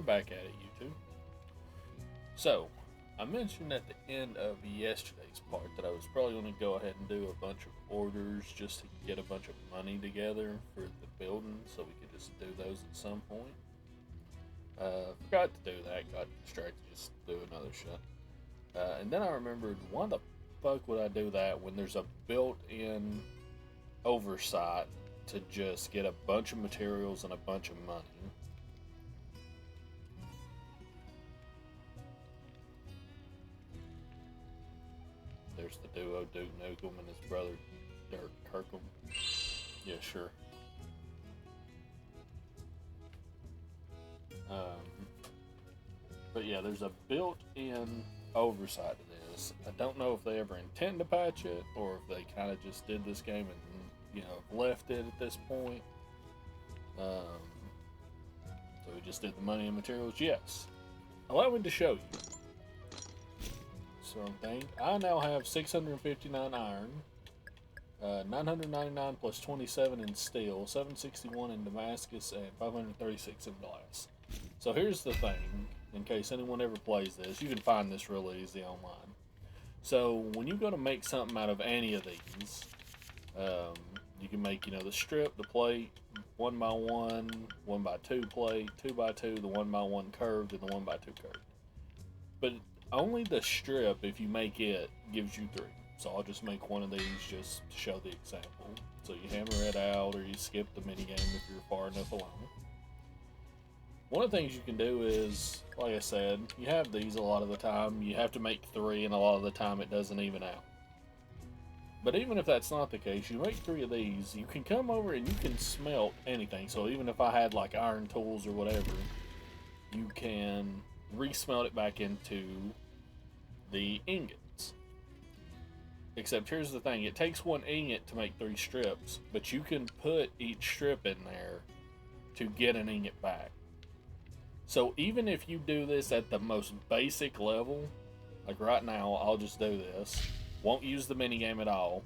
back at it, YouTube. So, I mentioned at the end of yesterday's part that I was probably going to go ahead and do a bunch of orders just to get a bunch of money together for the building so we could just do those at some point. Forgot to do that, got distracted, just do another shot. And then I remembered, why the fuck would I do that when there's a built-in oversight to just get a bunch of materials and a bunch of money? There's the duo, Duke Nukem and his brother, Dirk Kirkham. Yeah, sure. But yeah, there's a built-in oversight to this. I don't know if they ever intend to patch it, or if they kind of just did this game and, left it at this point. So we just did the money and materials? Yes. Allow me to show you. Something. I now have 659 iron, 999 plus 27 in steel, 761 in Damascus, and 536 in glass. So here's the thing, in case anyone ever plays this, you can find this really easy online. So when you go to make something out of any of these, you can make, the strip, the plate, 1x1, 1x2 plate, 2x2, the 1x1 curved, and the 1x2 curved. But only the strip, if you make it, gives you 3. So I'll just make one of these just to show the example. So you hammer it out, or you skip the minigame if you're far enough along. One of the things you can do is, like I said, you have these a lot of the time. You have to make 3, and a lot of the time it doesn't even out. But even if that's not the case, you make 3 of these, you can come over and you can smelt anything. So even if I had like iron tools or whatever, you can resmelt it back into the ingots. Except here's the thing, it takes 1 ingot to make 3 strips, but you can put each strip in there to get an ingot back. So even if you do this at the most basic level, like right now, I'll just do this, won't use the minigame at all.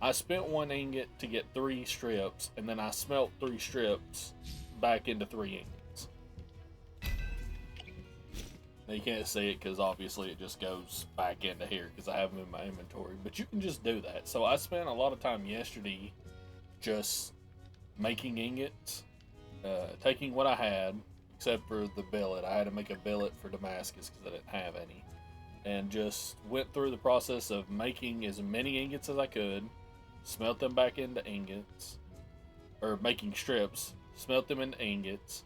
I spent 1 ingot to get 3 strips, and then I smelt 3 strips back into 3 ingots. Now you can't see it because obviously it just goes back into here because I have them in my inventory, but you can just do that. So I spent a lot of time yesterday just making ingots, taking what I had, except for the billet. I had to make a billet for Damascus because I didn't have any. And just went through the process of making as many ingots as I could, smelt them back into ingots, or making strips, smelt them into ingots,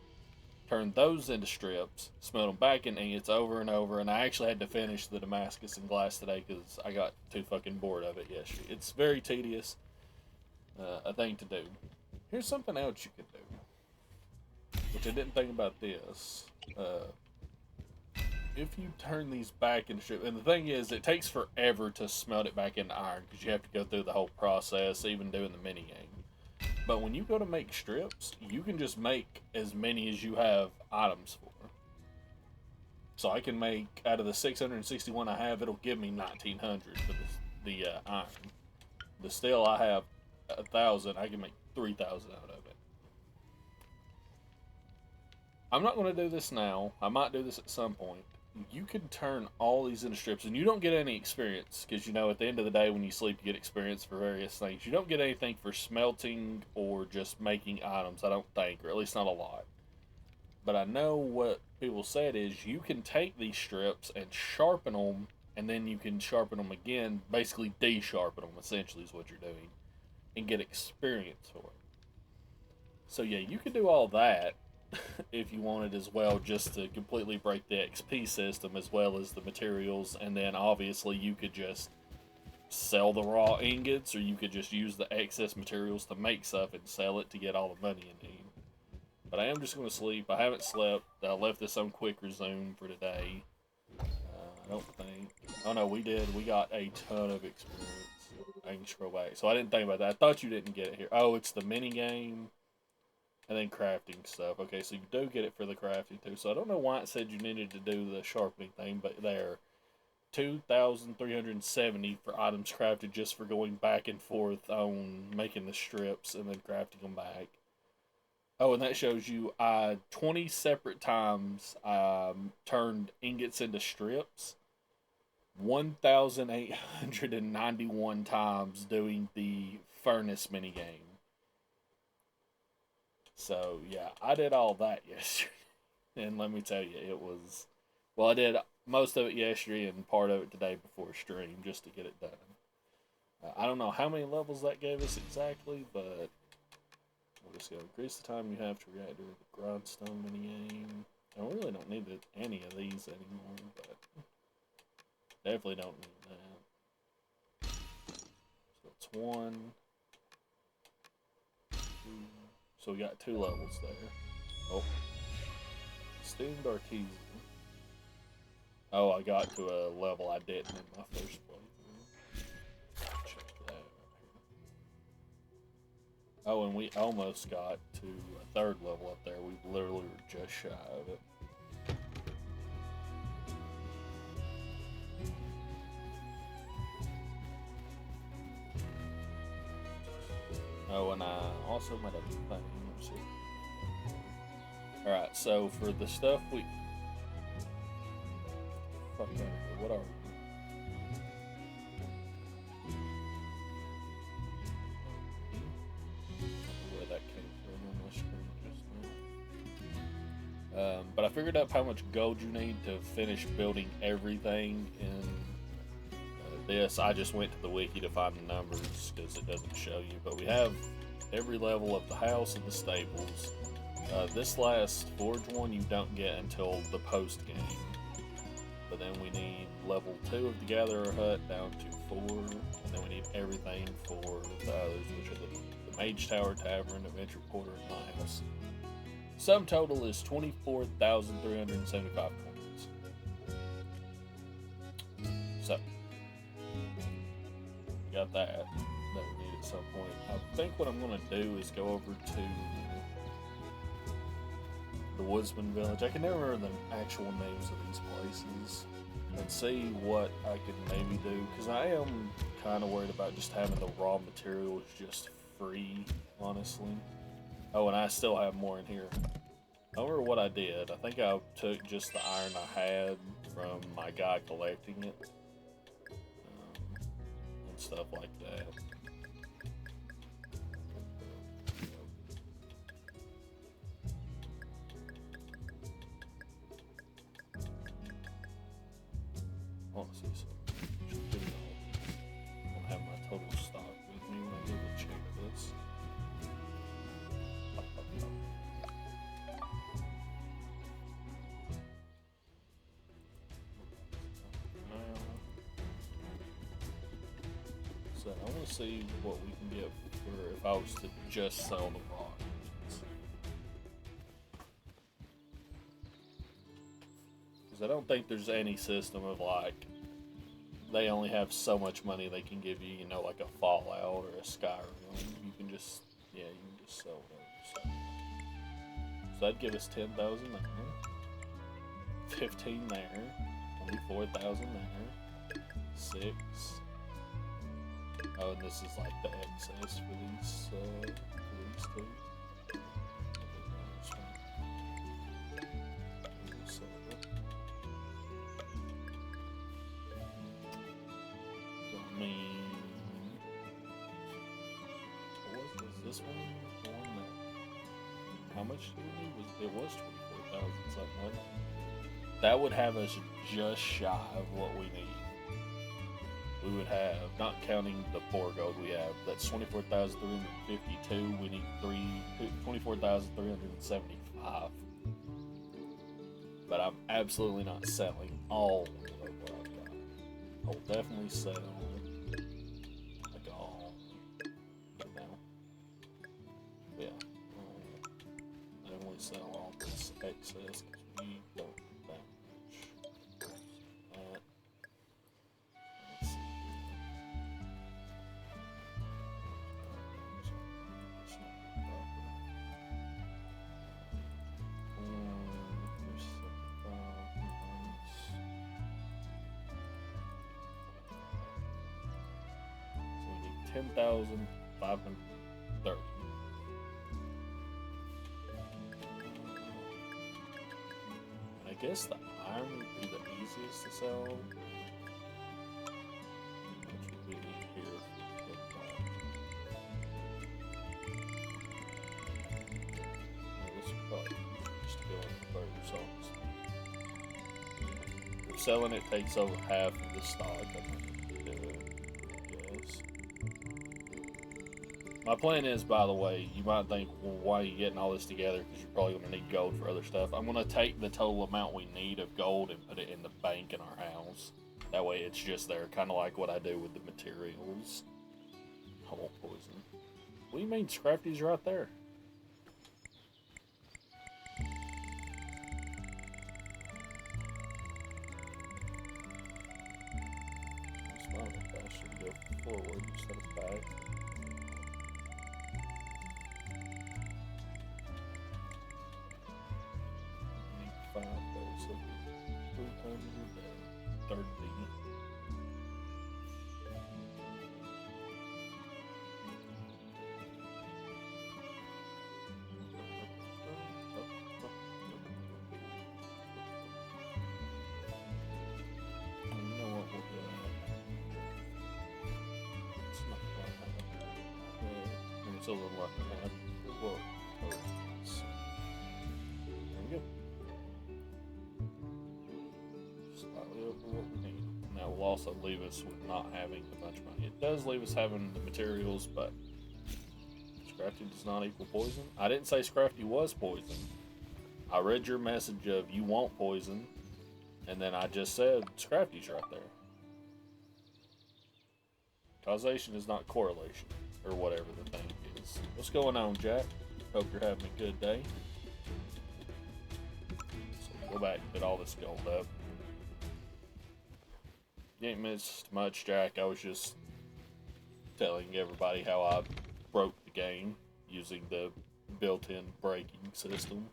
turned those into strips, smelt them back into ingots over and over, and I actually had to finish the Damascus and glass today because I got too fucking bored of it yesterday. It's very tedious, a thing to do. Here's something else you could do, which I didn't think about this. If you turn these back into strips, and the thing is, it takes forever to smelt it back into iron because you have to go through the whole process, even doing the minigame. But when you go to make strips, you can just make as many as you have items for. So I can make, out of the 661 I have, it'll give me 1900 for the iron. The steel I have 1,000, I can make 3,000 out of it. I'm not going to do this now. I might do this at some point. You can turn all these into strips, and you don't get any experience, because at the end of the day when you sleep you get experience for various things. You don't get anything for smelting or just making items, I don't think, or at least not a lot. But I know what people said is you can take these strips and sharpen them, and then you can sharpen them again, basically de-sharpen them essentially is what you're doing, and get experience for it. So yeah, you can do all that if you wanted as well, just to completely break the XP system as well as the materials, and then obviously you could just sell the raw ingots, or you could just use the excess materials to make stuff and sell it to get all the money you need. But I am just going to sleep. I haven't slept. I left this on quick resume for today. I don't think. Oh no, we did. We got a ton of experience. I can scroll back. So I didn't think about that. I thought you didn't get it here. Oh, it's the mini game. And then crafting stuff. Okay, so you do get it for the crafting too. So I don't know why it said you needed to do the sharpening thing, but there. 2,370 for items crafted just for going back and forth on making the strips and then crafting them back. Oh, and that shows you 20 separate times turned ingots into strips. 1,891 times doing the furnace minigame. So, yeah, I did all that yesterday. And let me tell you, it was. Well, I did most of it yesterday and part of it today before stream just to get it done. I don't know how many levels that gave us exactly, but we'll just go increase the time you have to react to the grindstone minigame. I really don't need any of these anymore, but definitely don't need that. So it's 1, 2. So we got 2 levels there. Oh, steamed artisan. Oh, I got to a level I didn't in my first playthrough. Check that out here. Oh, and we almost got to a 3rd level up there. We literally were just shy of it. Oh, and I also made a thing. Alright, so for the stuff we. Fuck out of here. What are we? Where that came from on my screen just now. But I figured out how much gold you need to finish building everything in this. I just went to the wiki to find the numbers because it doesn't show you. But we have every level of the house and the stables. This last forge one you don't get until the post game. But then we need level 2 of the Gatherer Hut down to 4, and then we need everything for the others, which are the Mage Tower, Tavern, Adventure Quarter, and my house. Sum total is 24,375 coins. So, we got that we need at some point. I think what I'm going to do is go over to the Woodsman Village. I can never remember the actual names of these places and see what I can maybe do, because I am kind of worried about just having the raw materials just free, honestly. Oh, and I still have more in here. I don't remember what I did. I think I took just the iron I had from my guy collecting it, and stuff like that. I want to see some. I don't have my total stock with me when I go to check this. So I want to see what we can get for if I was to just sell the raw engines. Because I don't think there's any system of like they only have so much money they can give you, you know, like a Fallout or a Skyrim. You can just, yeah, you can just sell those. So that'd give us 10,000 there, 15 there, 24,000 there, 6. Oh, and this is like the excess for these two. I mean, what was this one? The one that, how much did we need? It was 24,000 something, wasn't it? That would have us just shy of what we need. We would have, not counting the 4 gold we have, that's 24,352. We need 24,375. But I'm absolutely not selling all of what I've got. I'll definitely sell like all. Now. Yeah. I'll definitely sell all this excess because we don't need that much. Let's see. There's 10,530. guess the iron would be the easiest to sell. Which would be here. This would probably be just to go in the burger sauce. If selling it takes over half of the stock, I might do it. Yes. My plan is, by the way, you might think, well, why are you getting all this together? Because you're probably going to need gold for other stuff. I'm going to take the total amount we need of gold and put it in the bank in our house. That way it's just there, kind of like what I do with the materials. I won't poison. What do you mean? Scrafty's right there. It's fine if I should go forward instead of back. Five days, so 330. You know what we'll do? It's not quite that. It's a little like that. Whoa. There we go. Slightly over what we need. And that will also leave us with not having a bunch of money. It does leave us having the materials, but Scrafty does not equal poison. I didn't say Scrafty was poison. I read your message of you want poison, and then I just said Scrafty's right there. Causation is not correlation, or whatever the thing is. What's going on, Jack? Hope you're having a good day. So go back and get all this gold up. You ain't missed much, Jack. I was just telling everybody how I broke the game using the built-in braking system.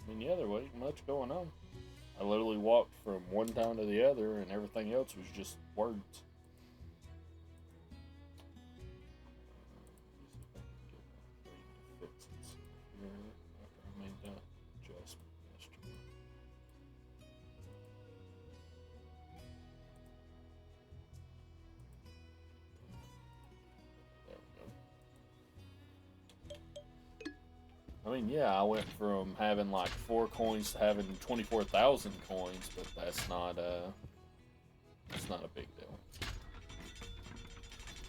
I mean, yeah, there wasn't much going on. I literally walked from one town to the other, and everything else was just words. After I made that adjustment yesterday. There we go. I mean, yeah, I went from having like 4 coins to having 24,000 coins, but that's not a big deal.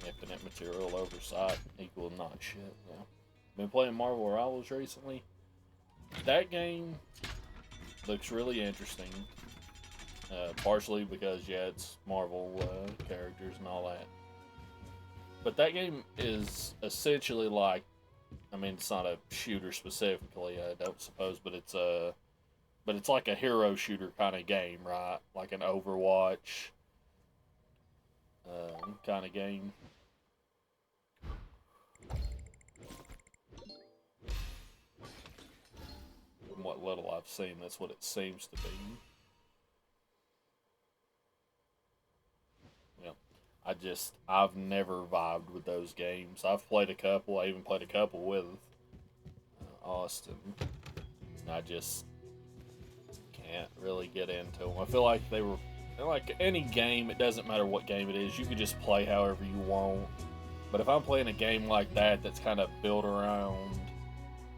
Infinite material oversight equal not shit. Yeah. Been playing Marvel Rivals recently. That game looks really interesting. Partially because yeah, it's Marvel characters and all that. But that game is essentially like, I mean, it's not a shooter specifically, I don't suppose, but it's like a hero shooter kind of game, right? Like an Overwatch kind of game. From what little I've seen, that's what it seems to be. Yeah. I've never vibed with those games. I've played a couple. I even played a couple with Austin. And I just can't really get into them. I feel like they're like any game. It doesn't matter what game it is. You can just play however you want. But if I'm playing a game like that, that's kind of built around,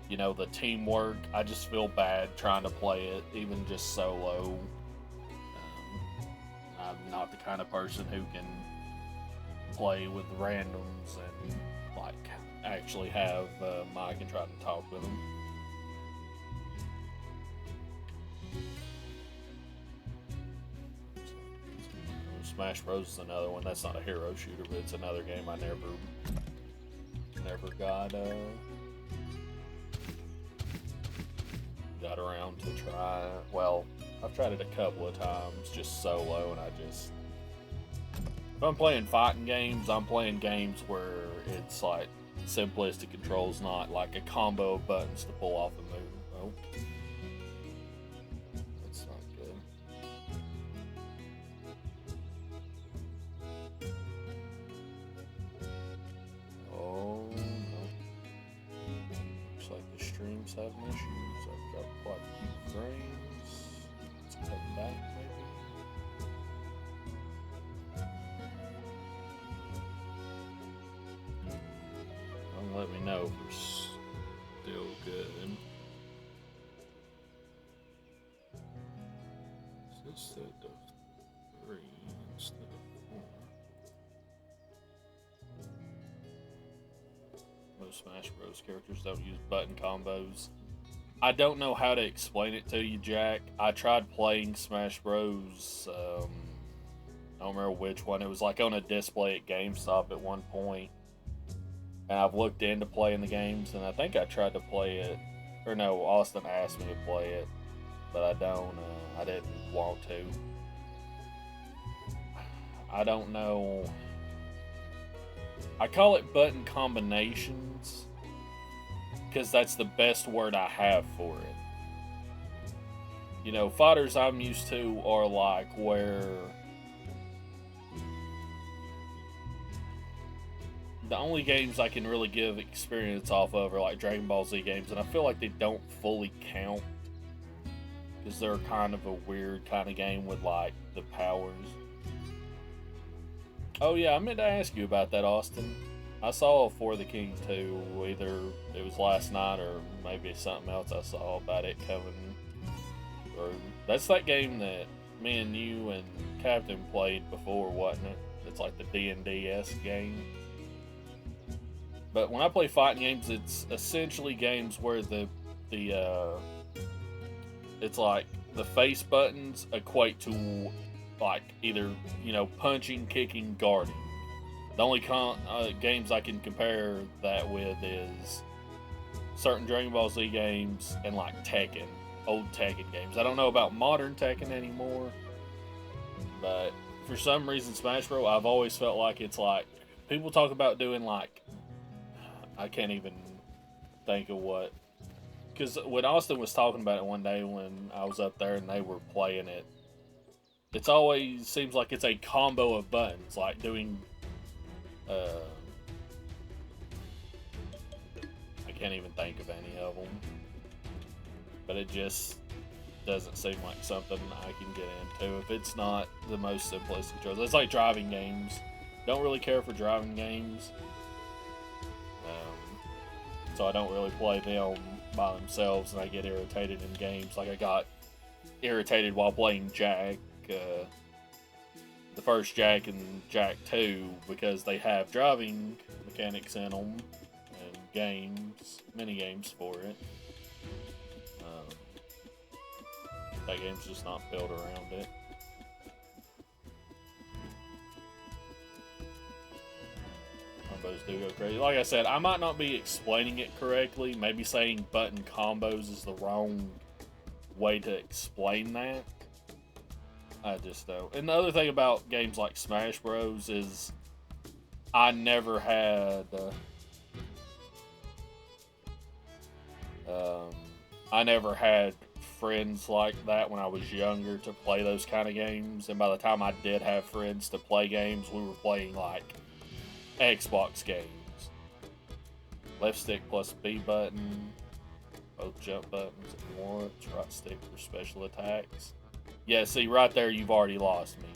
you know, the teamwork, I just feel bad trying to play it, even just solo. I'm not the kind of person who can play with randoms and like actually have Mike and try to talk with them. Smash Bros is another one. That's not a hero shooter, but it's another game I never got around to try. Well, I've tried it a couple of times just solo, and if I'm playing fighting games, I'm playing games where it's like simplistic controls, not like a combo of buttons to pull off a move. Oh, that's not good. Oh no. Looks like the stream's having issues. I've dropped quite a few frames. Let's come back maybe. Don't let me know if we're still good. Is this set of 3 instead of 4? Most Smash Bros. Characters don't use button combos. I don't know how to explain it to you, Jack. I tried playing Smash Bros. I don't remember which one. It was like on a display at GameStop at one point. And I've looked into playing the games, and I think I tried to play it. Or no, Austin asked me to play it, but I didn't want to. I don't know. I call it button combinations because that's the best word I have for it. You know, fighters I'm used to are like where the only games I can really give experience off of are like Dragon Ball Z games, and I feel like they don't fully count because they're kind of a weird kind of game with like the powers. Oh yeah, I meant to ask you about that, Austin. I saw For the King 2, either it was last night or maybe something else I saw about it coming. Or that's that game that me and you and Captain played before, wasn't it? It's like the D&D-esque game. But when I play fighting games, it's essentially games where it's like the face buttons equate to like either, you know, punching, kicking, guarding. The only games I can compare that with is certain Dragon Ball Z games and like Tekken, old Tekken games. I don't know about modern Tekken anymore, but for some reason Smash Bros. I've always felt like it's like people talk about doing like, I can't even think of what, because when Austin was talking about it one day when I was up there and they were playing it, it's always seems like it's a combo of buttons, like doing I can't even think of any of them, but it just doesn't seem like something I can get into if it's not the most simplistic choice. It's like driving games. Don't really care for driving games, so I don't really play them by themselves, and I get irritated in games. Like I got irritated while playing Jak, the first Jak and Jak 2, because they have driving mechanics in them and mini games for it. That game's just not built around it. Combos do go crazy. Like I said, I might not be explaining it correctly. Maybe saying button combos is the wrong way to explain that. I just don't. And the other thing about games like Smash Bros. Is I never had friends like that when I was younger to play those kind of games, and by the time I did have friends to play games, we were playing like Xbox games. Left stick plus B button, both jump buttons at once, right stick for special attacks. Yeah, see, right there you've already lost me.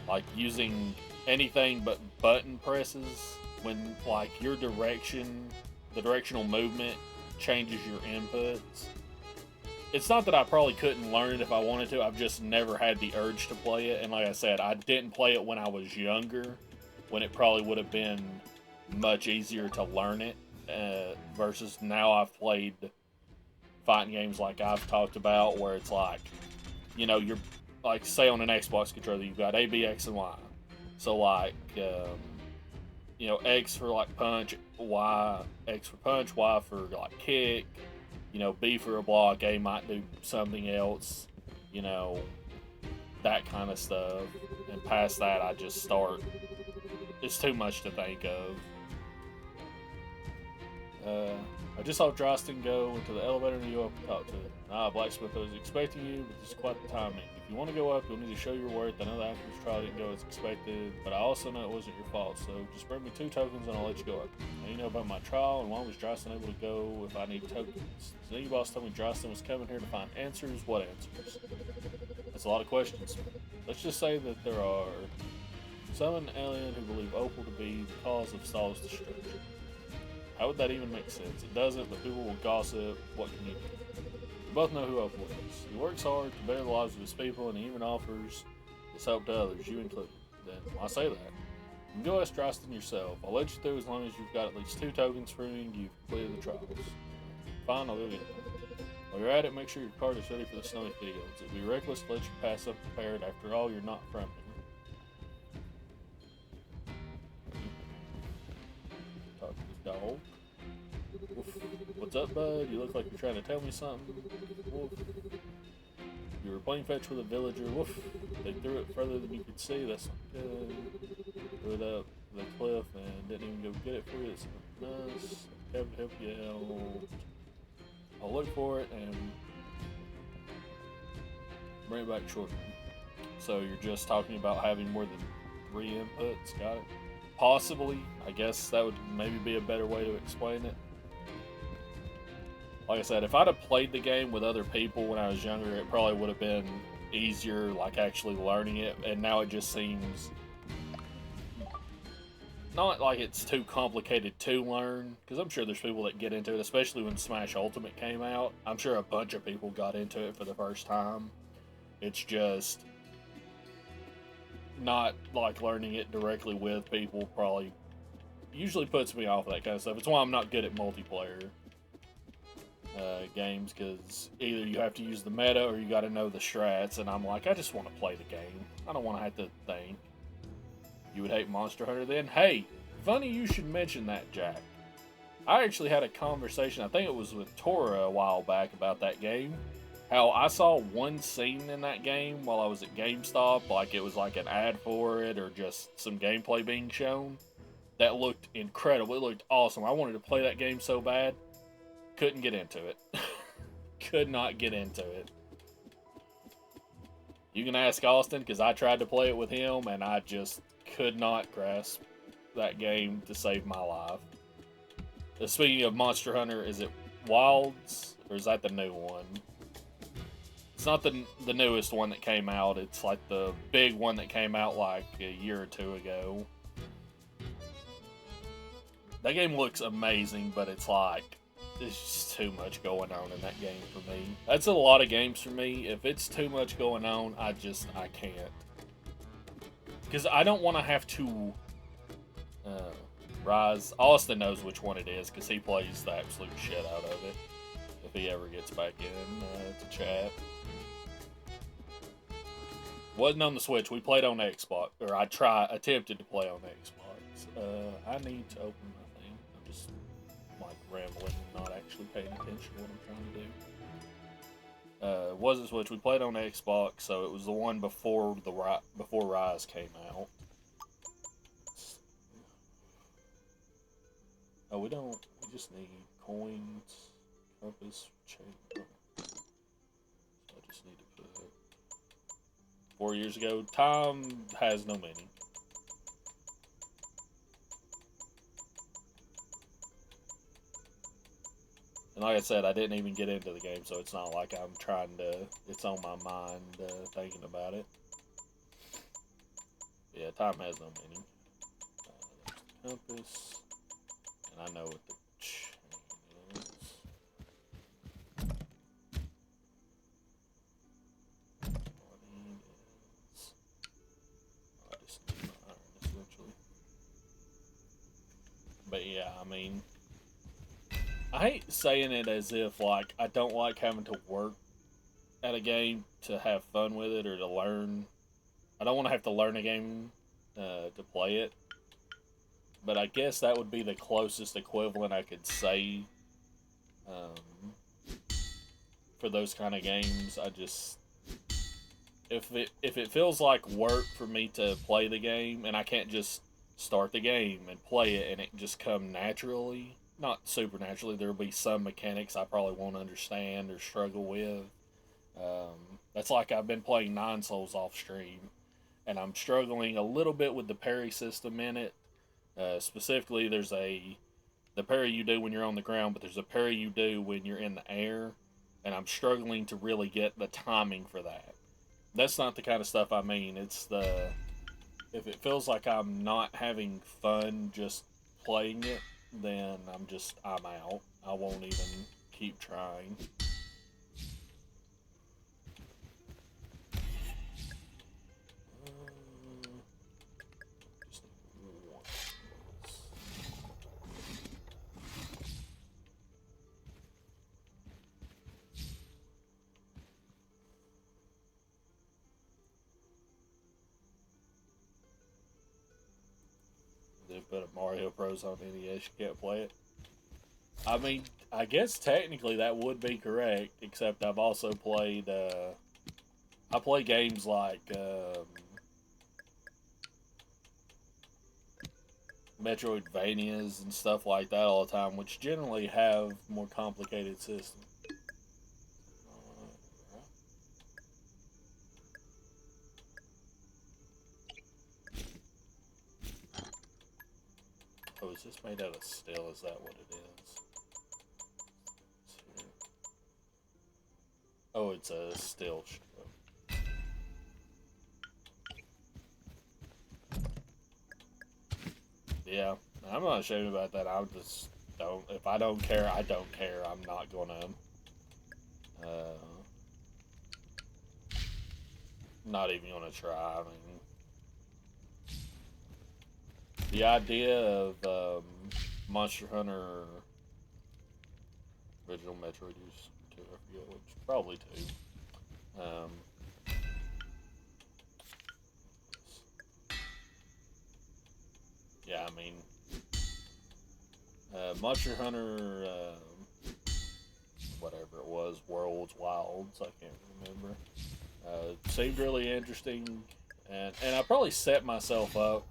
Like, using anything but button presses when, like, the directional movement changes your inputs. It's not that I probably couldn't learn it if I wanted to, I've just never had the urge to play it. And like I said, I didn't play it when I was younger, when it probably would have been much easier to learn it, versus now I've played fighting games like I've talked about, where it's like, you know, you're like, say on an Xbox controller, you've got A, B, X, and Y. So like, you know, X for like punch, Y, X for punch, Y for like kick, you know, B for a block, A might do something else. you know, that kind of stuff. And past that, I just start. It's too much to think of. I just saw Drostin go into the elevator and you up and talk to it. Blacksmith, I was expecting you, but this is quite the timing. If you want to go up, you'll need to show your worth. I know the Acker's trial didn't go as expected, but I also know it wasn't your fault, so just bring me 2 tokens and I'll let you go up. Now you know about my trial, and why was Drostin able to go if I need tokens? The boss told me Drostin was coming here to find answers. What answers? That's a lot of questions. Let's just say that there are some alien who believe Opal to be the cause of Saul's destruction. How would that even make sense? It doesn't, but people will gossip. What can you do? We both know who Opal is. He works hard to better the lives of his people, and he even offers his help to others, you included. Then, why say that? You can go ask Drostin yourself. I'll let you through as long as you've got at least 2 tokens for me and you've completed the trials. Fine, I'll go get them. While you're at it, make sure your card is ready for the snowy fields. It'd be reckless to let you pass unprepared. After all, you're not from here. Talk to the dog. Woof. What's up, bud? You look like you're trying to tell me something. Woof. You were playing fetch with a villager. Woof. They threw it further than you could see. That's not good. Threw it up the cliff and didn't even go get it for you. It's nice. Have to help you out. I'll look for it and bring it back shortly. So you're just talking about having more than 3 inputs. Got it? Possibly. I guess that would maybe be a better way to explain it. Like I said, if I'd have played the game with other people when I was younger, it probably would have been easier, like actually learning it. And now it just seems not like it's too complicated to learn, because I'm sure there's people that get into it, especially when Smash Ultimate came out. I'm sure a bunch of people got into it for the first time. It's just not like learning it directly with people probably usually puts me off that kind of stuff. It's why I'm not good at multiplayer games, because either you have to use the meta or you got to know the strats, and I'm like, I just want to play the game. I don't want to have to think. You would hate Monster Hunter then? Hey, funny you should mention that, Jack. I actually had a conversation, I think it was with Tora a while back, about that game. How I saw one scene in that game while I was at GameStop, like it was like an ad for it or just some gameplay being shown. That looked incredible. It looked awesome. I wanted to play that game so bad. Couldn't get into it. Could not get into it. You can ask Austin, because I tried to play it with him and I just could not grasp that game to save my life. Speaking of Monster Hunter, is it Wilds or is that the new one? It's not the newest one that came out. It's like the big one that came out like a year or 2 ago. That game looks amazing, but it's like, there's just too much going on in that game for me. That's a lot of games for me. If it's too much going on, I can't. Because I don't want to have to Rise. Austin knows which one it is, because he plays the absolute shit out of it. If he ever gets back in to chat. Wasn't on the Switch. We played on Xbox. Or attempted to play on Xbox. I need to open my thing. I'm just like rambling and not actually paying attention to what I'm trying to do. Wasn't Switch. We played on Xbox, so it was the one before Rise came out. Oh, we just need coins, compass, chain. So I just need to put 4 years ago. Time has no meaning. And like I said, I didn't even get into the game, so it's not like I'm trying to, it's on my mind thinking about it. Yeah, time has no meaning. Compass. And I know what the chain is. I just need my iron, essentially. But yeah, I mean, I hate saying it as if, like, I don't like having to work at a game to have fun with it or to learn. I don't want to have to learn a game to play it. But I guess that would be the closest equivalent I could say for those kind of games. if it feels like work for me to play the game and I can't just start the game and play it and it just come naturally, not supernaturally, there'll be some mechanics I probably won't understand or struggle with. That's like I've been playing Nine Souls off stream, and I'm struggling a little bit with the parry system in it. Specifically, there's the parry you do when you're on the ground, but there's a parry you do when you're in the air, and I'm struggling to really get the timing for that. That's not the kind of stuff I mean. It's the if it feels like I'm not having fun just playing it, then I'm out. I won't even keep trying. They put a Mario Bros on NES, you can't play it. I mean, I guess technically that would be correct, except I've also played. I play games like Metroidvanias and stuff like that all the time, which generally have more complicated systems. Oh, is this made out of steel? Is that what it is? Oh, it's a steel strip. Yeah, I'm not ashamed about that. I just don't. If I don't care, I don't care. I'm not gonna. Not even gonna try. I mean, the idea of Monster Hunter original Metroid use two, I forget which, probably two. Um, yeah, I mean, Monster Hunter, whatever it was, Worlds, Wilds, I can't remember. Seemed really interesting, and I probably set myself up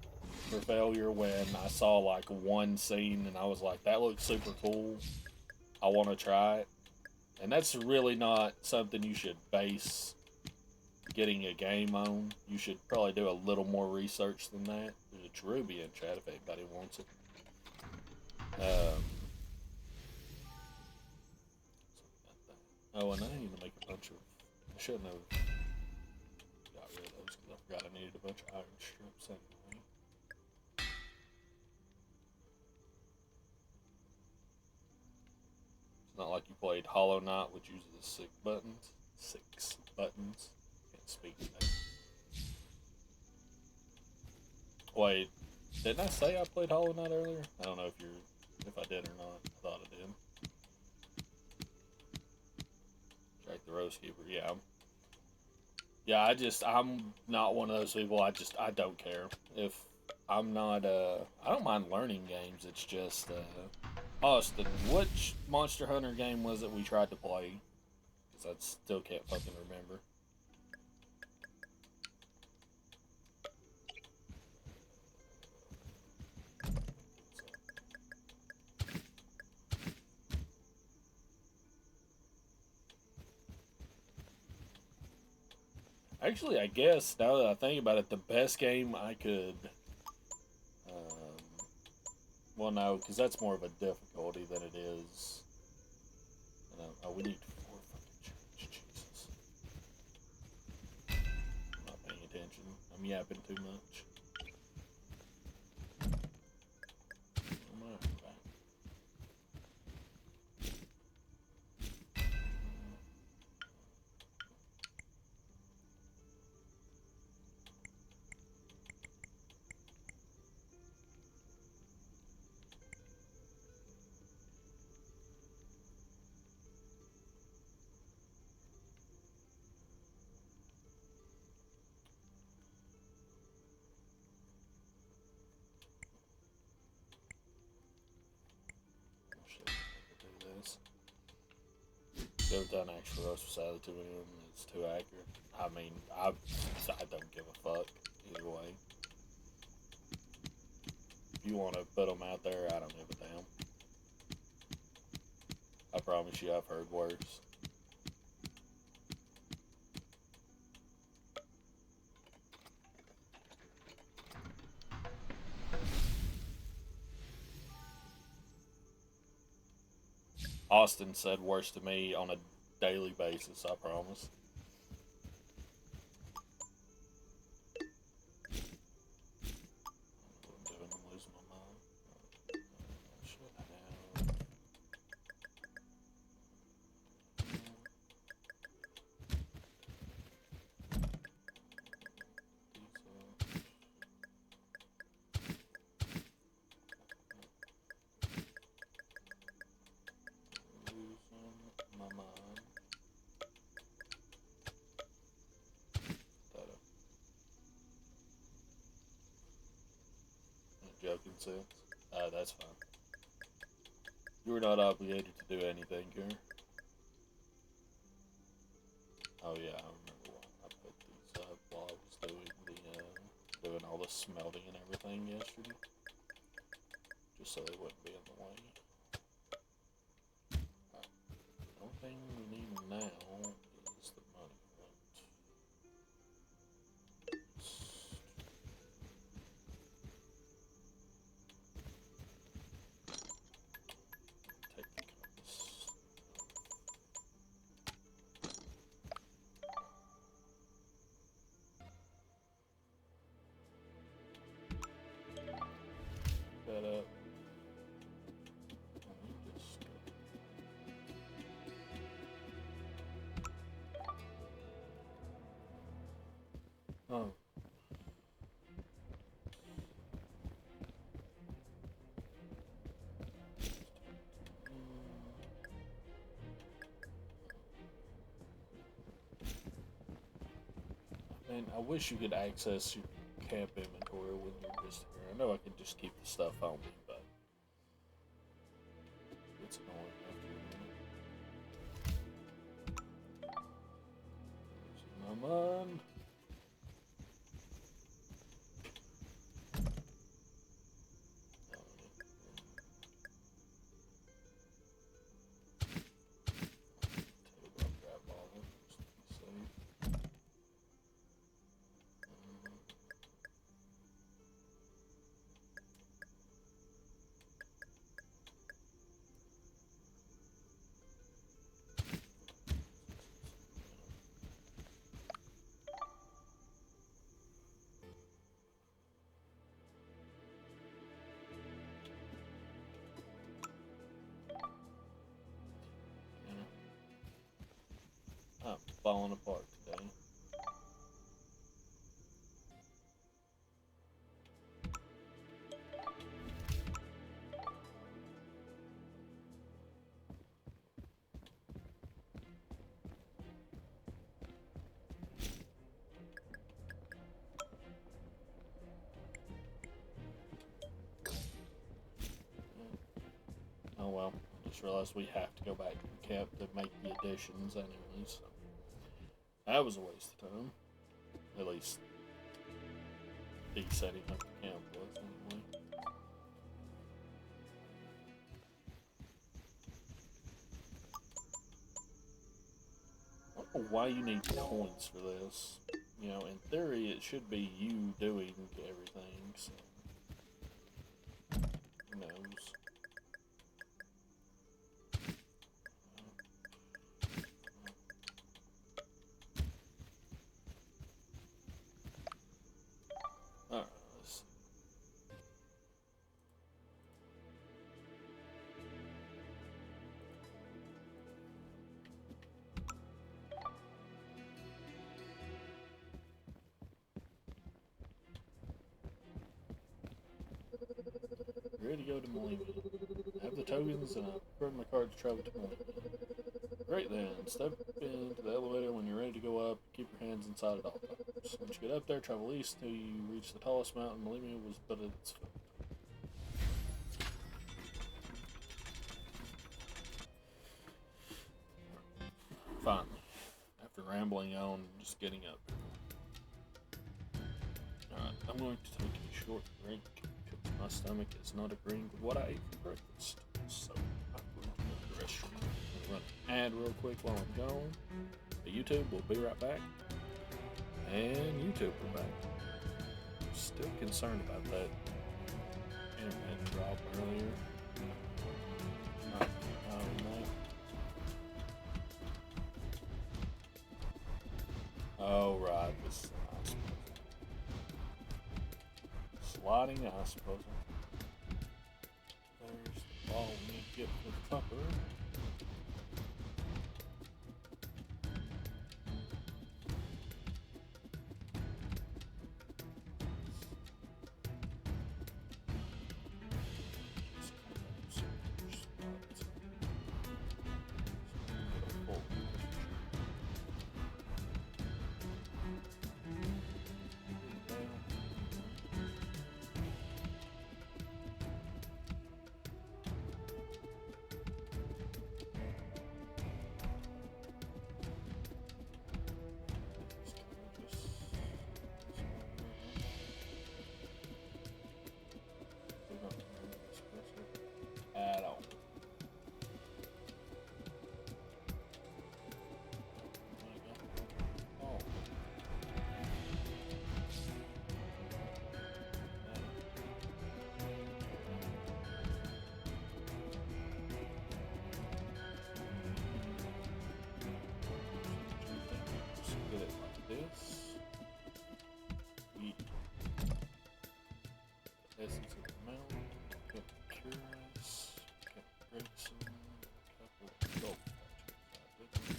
for failure when I saw like one scene and I was like, that looks super cool. I want to try it. And that's really not something you should base getting a game on. You should probably do a little more research than that. There's a Cherubi in chat if anybody wants it. Oh, and I need to make a bunch of. I shouldn't have got rid of those because I forgot I needed a bunch of iron strips anyway. It's not like you played Hollow Knight, which uses 6 buttons. 6 buttons. Can't speak today. Wait, didn't I say I played Hollow Knight earlier? I don't know if I did or not. I thought I did. Drake the Rose Keeper, yeah. Yeah, I'm not one of those people. I don't care. If I'm not I don't mind learning games. It's just Austin, which Monster Hunter game was it we tried to play? Because I still can't fucking remember. Actually, I guess now that I think about it, the best game I could. Well, no, because that's more of a difficulty than it is. Oh, we need 4 fucking change. Jesus. I'm not paying attention. I'm yapping too much. Do this. Go with that extra roast with salad to him. It's too accurate. I mean, I don't give a fuck either way. If you want to put them out there, I don't give a damn. I promise you, I've heard worse. Austin said worse to me on a daily basis, I promise. Joking sense. That's fine. You are not obligated to do anything here. Oh yeah, I remember why I put these vlogs doing all the smelting and everything yesterday, just so they wouldn't be in the way. The only thing we need now is the money. That up. Oh. And I wish you could access your camp inventory when you're just here. I know I can just keep the stuff on me, but it's annoying after a minute. My mind. I'm falling apart today. Oh well, I just realized we have to go back to the camp to make the additions anyways. So that was a waste of time. At least setting up the camp was anyway. I don't know why you need points for this. You know, in theory it should be you doing everything, so who knows. Alright, let's see. Ready to go to Millennium. Have the tokens and I'll burn my card to travel to Millennium. Great then, step into the elevator when you're ready to go up. Keep your hands inside at all times. Once you get up there, travel east until you reach the tallest mountain Millennium was but its foot. Finally, after rambling on, just getting up. Alright, I'm going to take a short drink because my stomach is not agreeing with what I ate for breakfast. So, I'm going to go to the restroom. I'm going to run an ad real quick while I'm gone. The YouTube will be right back. And YouTube will be back. Still concerned about that internet drop earlier. Not on that. Oh, right, this is an ice puzzle. Sliding ice puzzle. There's the ball we need to get for the thumper. At all. Oh. Just get it like this. Eat. The essence of the mountain. Get curious. Get Gregson. Couple of gold patches.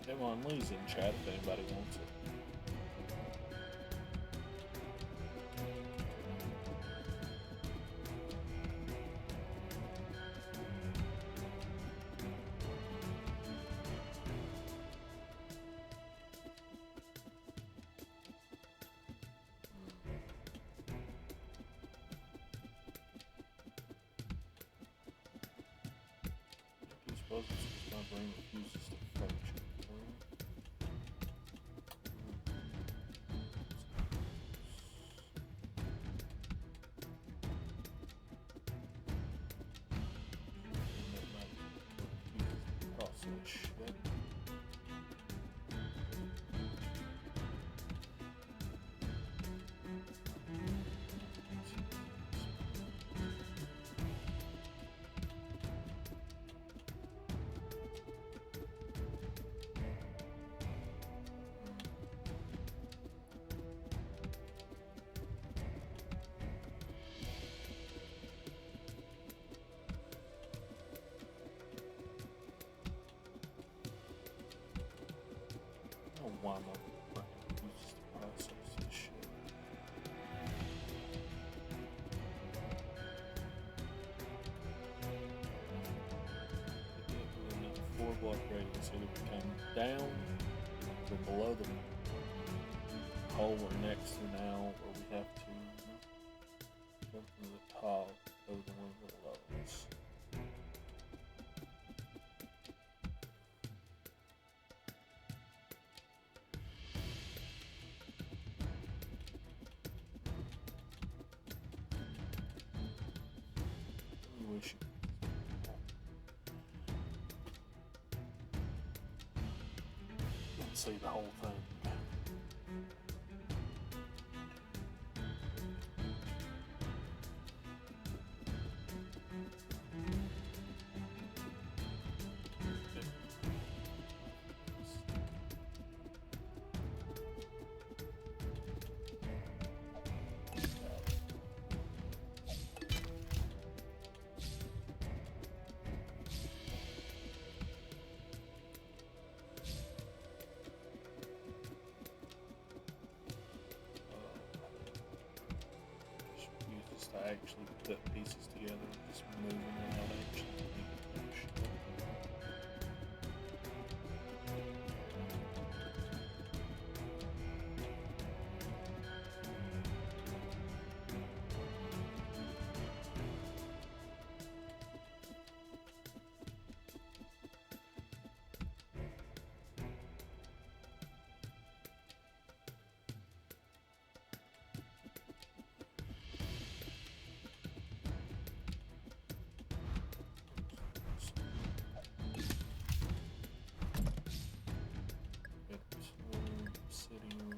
Devon Lee's in chat if anybody wants it. These puzzles, my brain refuses to function. Shit. I don't know why my brain refuses to process this shit. Within a 4-block radius, either we come down or below the hole we're next to now, or we have to jump from the top over the one below us. Wish let's see the whole thing. actually put pieces together, just moving without actually thinking about shit. City room.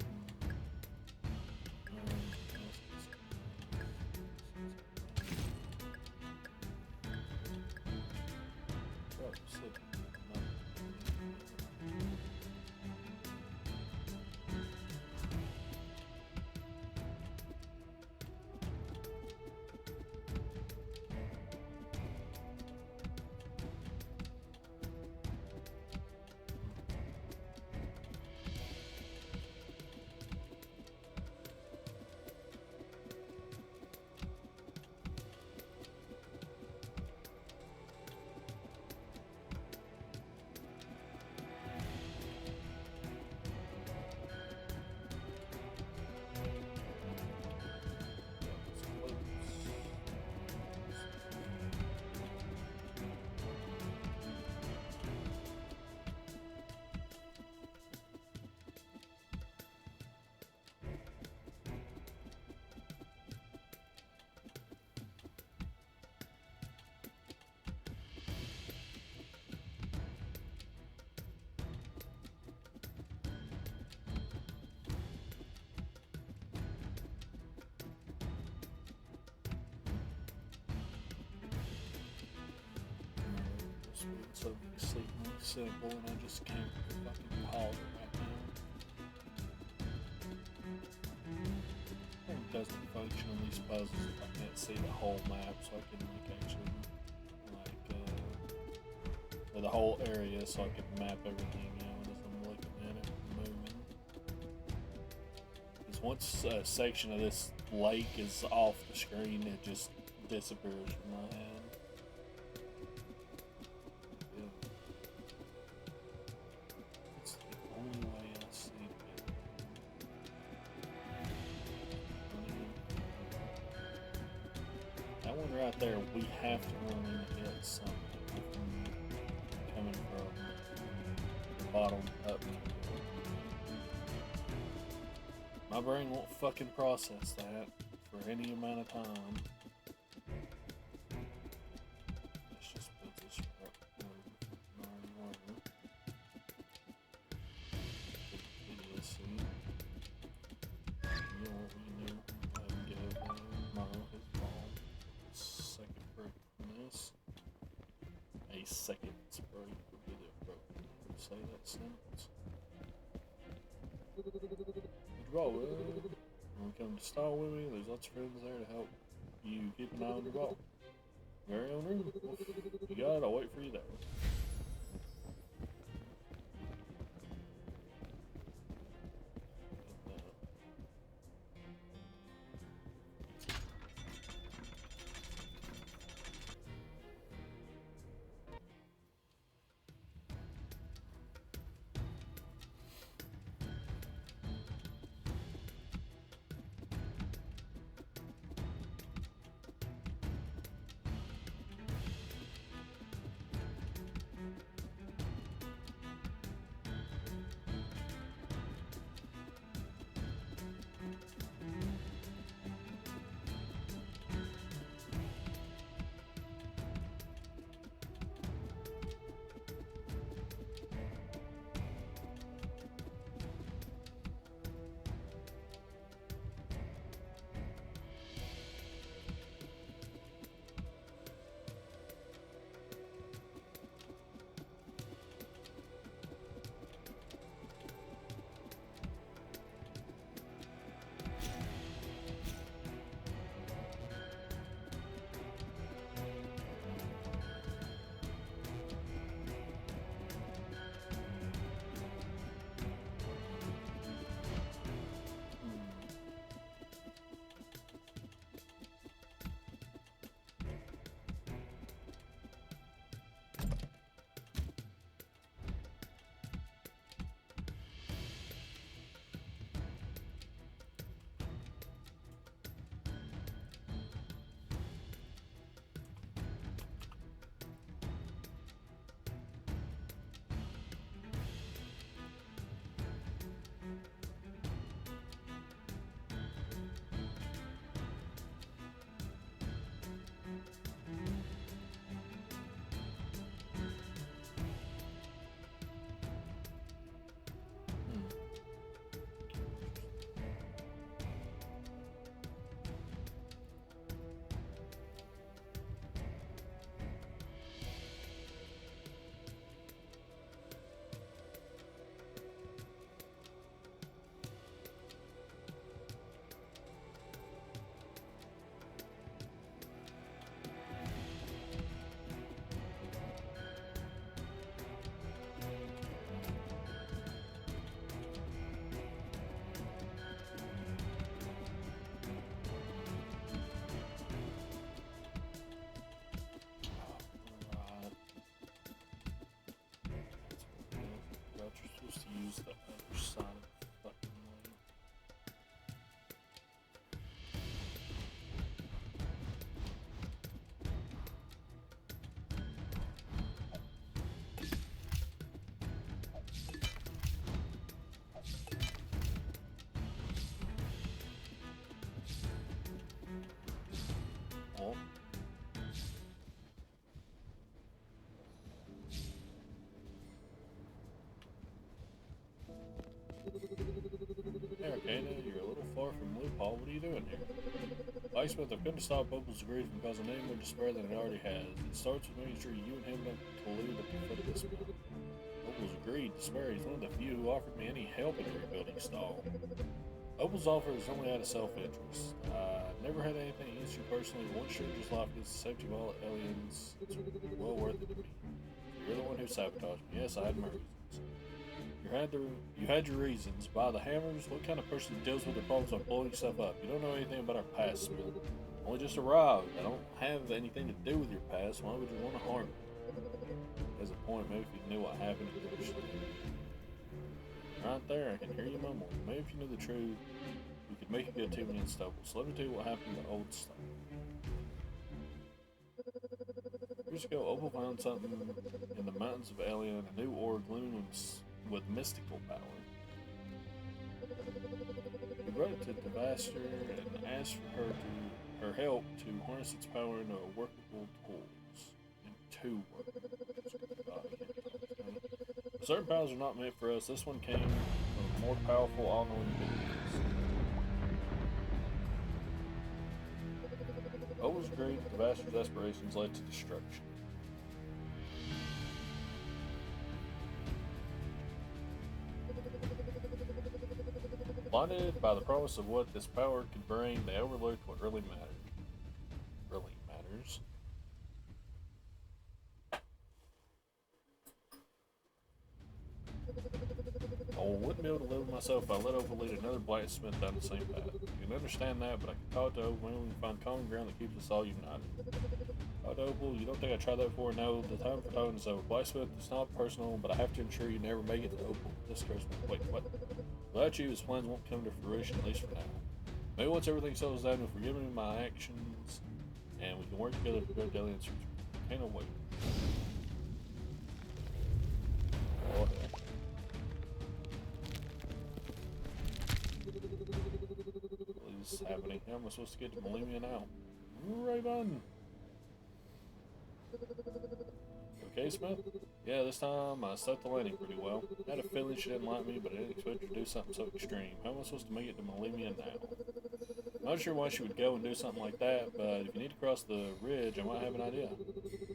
So exceedingly simple, and I just can't fucking call it right now. It doesn't function on these puzzles if I can't see the whole map, so I can like actually or the whole area, so I can map everything out as I'm looking at it and moving. Because once a section of this lake is off the screen, it just disappears from my head. Right there, we have to run in to get something coming from the bottom up. My brain won't fucking process that for any amount of time. Let's just put this right where we already were. Idiocy. You know what we do? Give Marlo his ball. Second break from this. A second break would be the appropriate way to say that sentence. Draw when we come to stall with me, there's lots of friends there to help you keep an eye on the ball. Very own room. You got it, I'll wait for you there. Paul, what are you doing here? Blacksmith, I've come to stop Opal's greed from causing any more despair than it already has. It starts with making sure you and him don't collude at the foot of this mountain. Opal's greed, despair, he's one of the few who offered me any help in the rebuilding stall. Opal's offer is only out of self-interest. I've never had anything against you personally. One stranger's life is the safety of all aliens. It's well worth it to me. You're the one who sabotaged me. Yes, I had my reasons. You had your reasons. By the hammers, what kind of person deals with their problems by blowing yourself up? You don't know anything about our past, Smith. Only just arrived. I don't have anything to do with your past. Why would you want to harm me? As a point, maybe if you knew what happened, you could understand. Right there, I can hear you mumbling. Maybe if you knew the truth, we could make a good team against Opal. So let me tell you what happened to Old Stuff. Years ago, Opal found something in the mountains of Alien, a new ore gleaming with mystical power. He brought it to Devastator and asked for her help to harness its power into a workable tools. Certain powers are not meant for us. This one came from more powerful, all-knowing beings. Opal's greed, Devastator's aspirations led to destruction. Blinded by the promise of what this power could bring, they overlooked what really mattered. Really matters. I wouldn't be able to live with myself if I let Opal lead another blacksmith down the same path. You can understand that, but I can talk to Opal and we can find common ground that keeps us all united. Talk to Opal, you don't think I tried that before? No, the time for talking is over. Blacksmith, it's not personal, but I have to ensure you never make it to Opal. This curse me. Wait, what? Without you, his plans won't come to fruition, at least for now. Maybe once everything settles down, you'll forgive me my actions, and we can work together to build Alien future. Can't wait. Oh, hell. What is happening? How am I supposed to get to Millennia now? Raven! Okay, Smith? Yeah, this time I stuck the landing pretty well. I had a feeling she didn't like me, but I didn't expect her to do something so extreme. How am I supposed to make it to Millennia now? I'm not sure why she would go and do something like that, but if you need to cross the ridge, I might have an idea.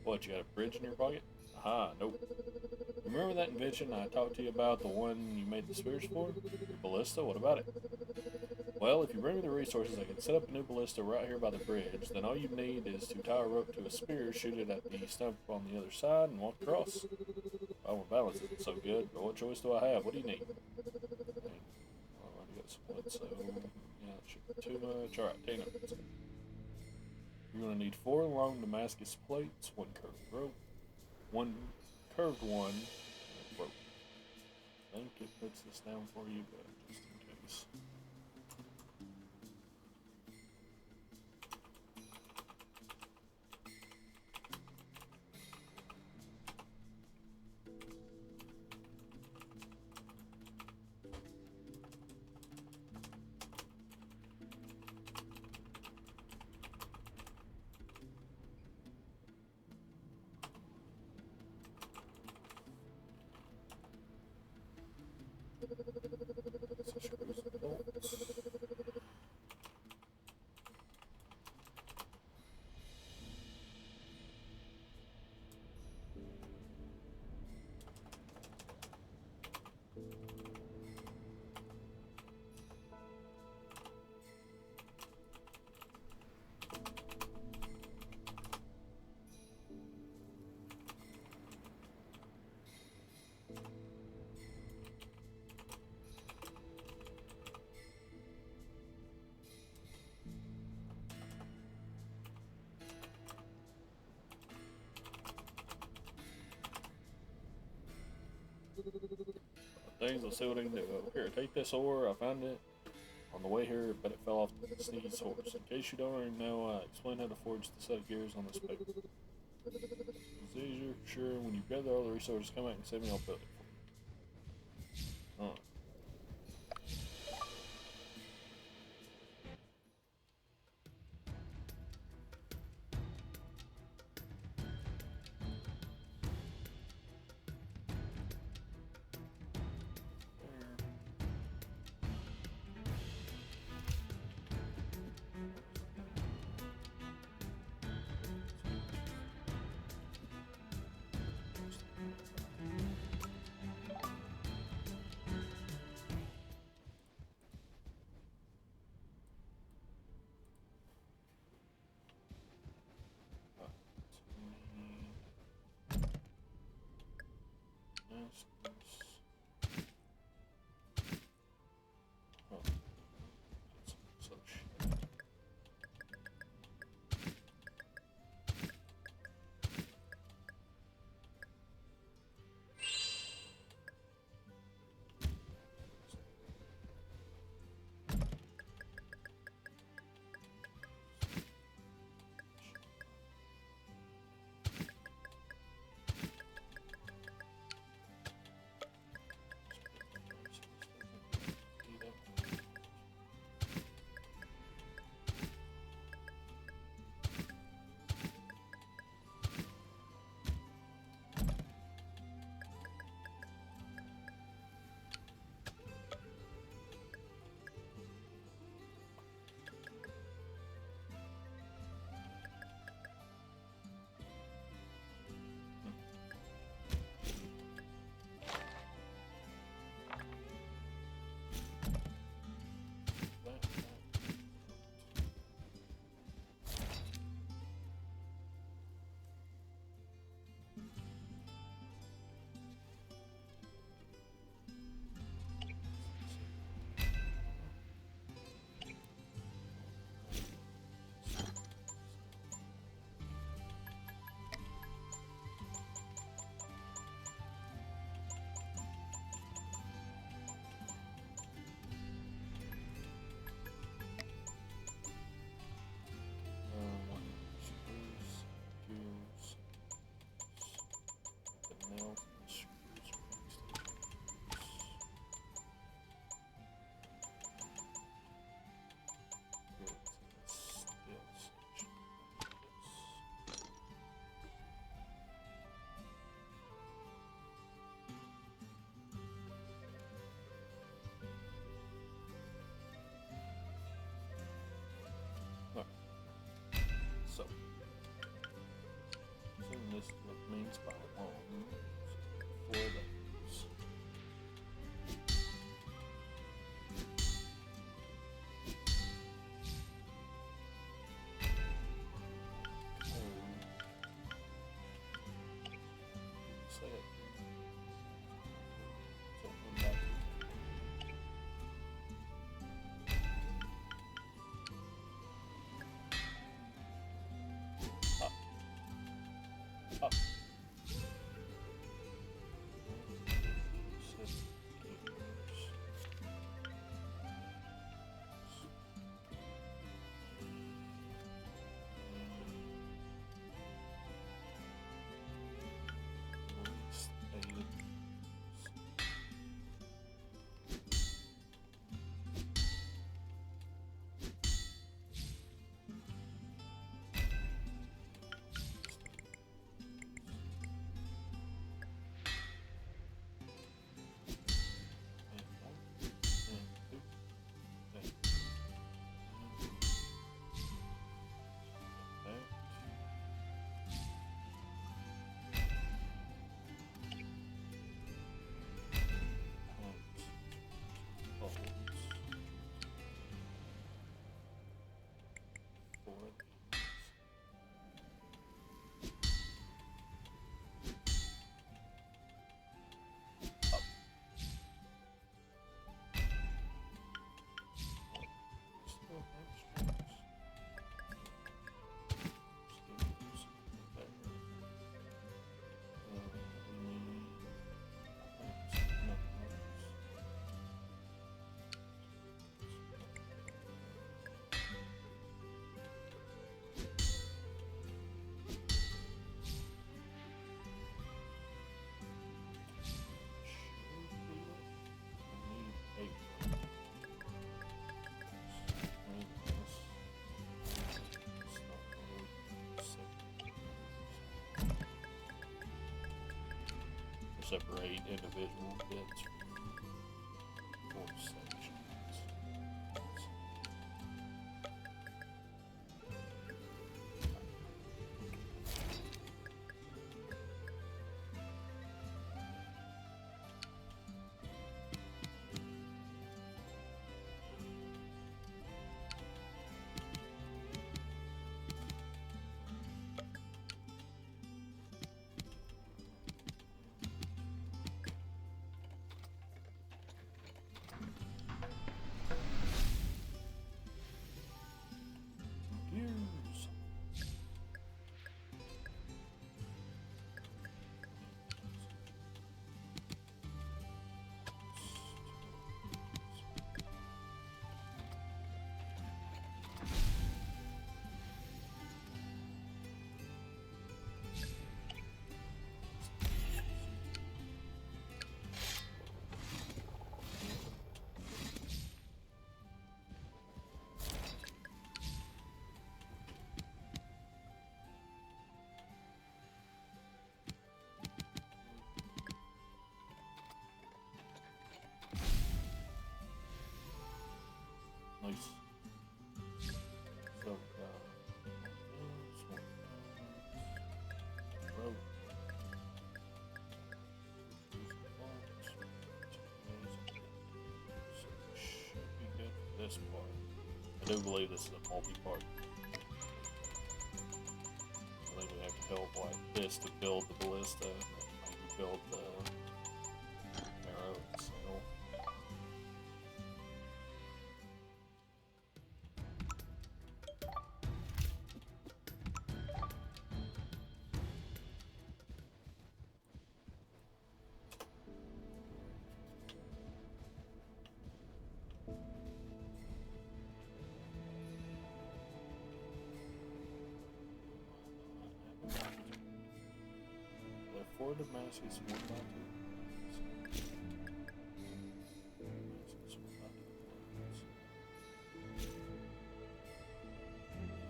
What, you got a bridge in your pocket? Aha, nope. Remember that invention I talked to you about, the one you made the spears for? The ballista? What about it? Well, if you bring me the resources, I can set up a new ballista right here by the bridge. Then all you need is to tie a rope to a spear, shoot it at the stump on the other side, and walk across. I won't balance it so good, but what choice do I have? What do you need? Okay. Well, I already got split, so yeah, that should be too much. Alright, 10 of it. You're going to need 4 long Damascus plates, 1 curved rope, 1 curved one, and a rope. I think it puts this down for you, but just in case. Things, let's see what I can do. Here, take this ore. I found it on the way here, but it fell off the sneaky's horse. In case you don't already know, I explained how to forge the set of gears on this paper. It's easier, sure. When you gather all the resources, come back and send me. I'll build it for you. Alright. Oh, so shit. Screws, gears, the nails and screws are next to the gears. Steel section. Alright. So, this is what the main spot on. So, 4 of those. Say it. So, come back to up. Up. Set gears. Stated. Separate individual bits for sections. this part. I do believe this is a multi-part. I think we have to help like this to build the ballista, and maybe build the arrow itself. For Damascus, 1 by 2. Damascus, 1 by 2.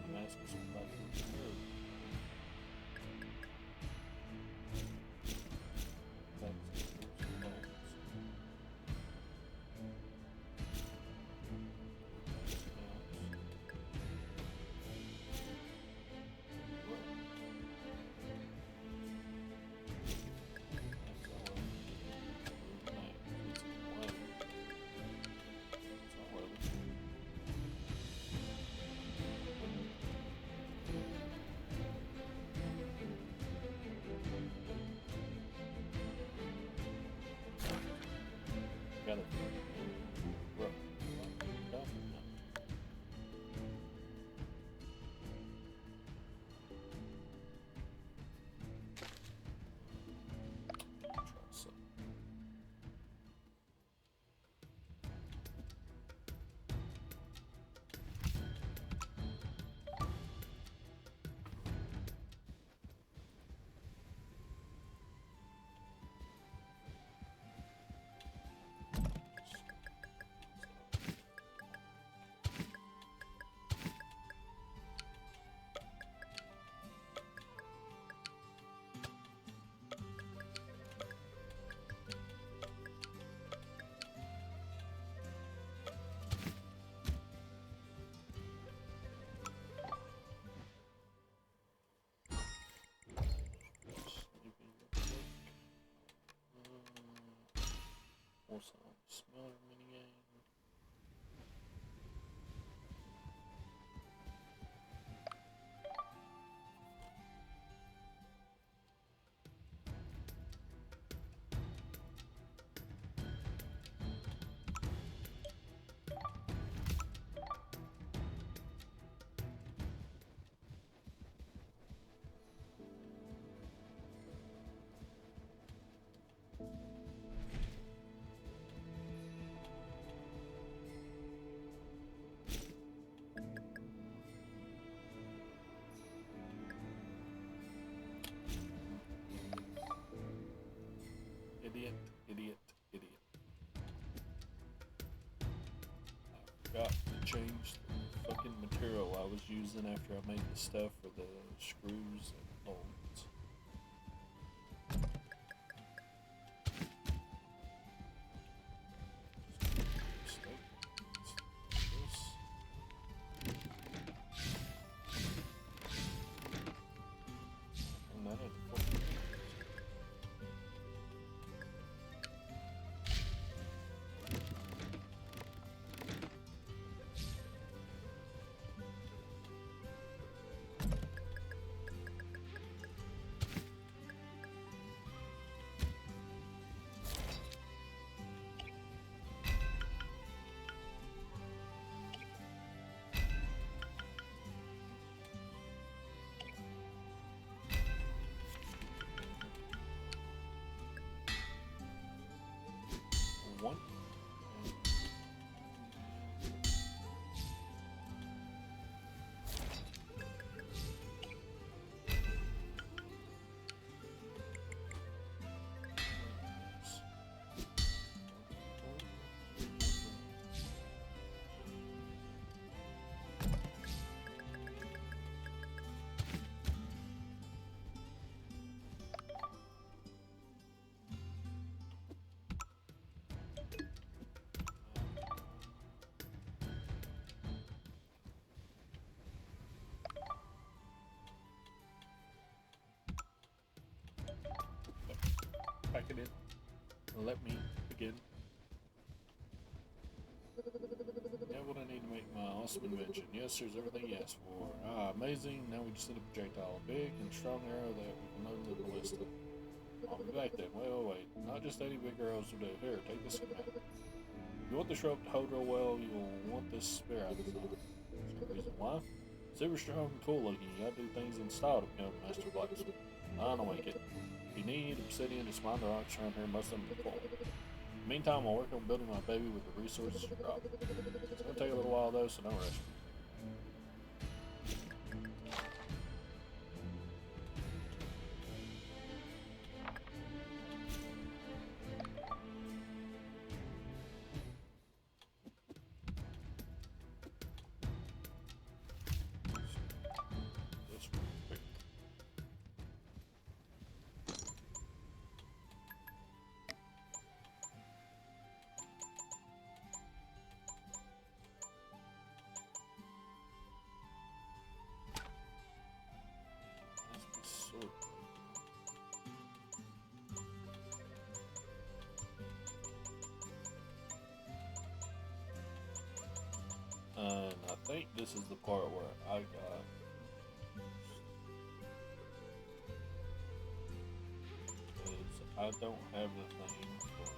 Damascus, 1 by 2. Got it. Also, smaller minigame. Idiot, idiot, idiot. I forgot to change the fucking material I was using after I made the stuff for the screws and bolts. One. Pack it in and let me begin. Now what I need make my awesome invention. Yes, there's everything you asked for. Ah, amazing. Now we just need a projectile. A big and strong arrow that we can load in the ballista. I'll be back then. Wait. Not just any big arrows will do. Here, take this schematic. If you want this rope to hold real well, you'll want this spear I designed. There's no reason why. Super strong and cool looking. You gotta do things in style to become a master blacksmith. I'll make it. If you need obsidian, just mine the rocks around here. Most of them are full. Meantime, I'll work on building my baby with the resources you drop. It's gonna take a little while though, so don't rush. And I think this is the part where I got. Is I don't have the thing for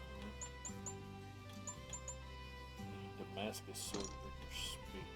the Damascus sword breaker speed.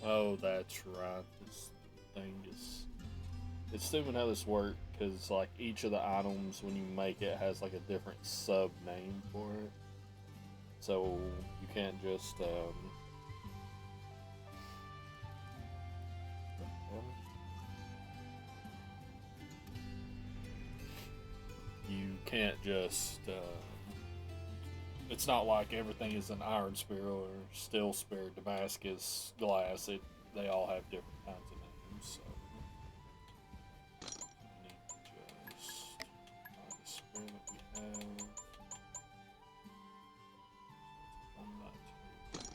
Oh, that's right. This thing is. It's stupid how this works because, like, each of the items, when you make it, has, like, a different sub name for it. So, you can't just, you can't just, it's not like everything is an iron spear or steel spear, Damascus, glass. They all have different kinds of names. So I need to just find the spear that we have. On that too.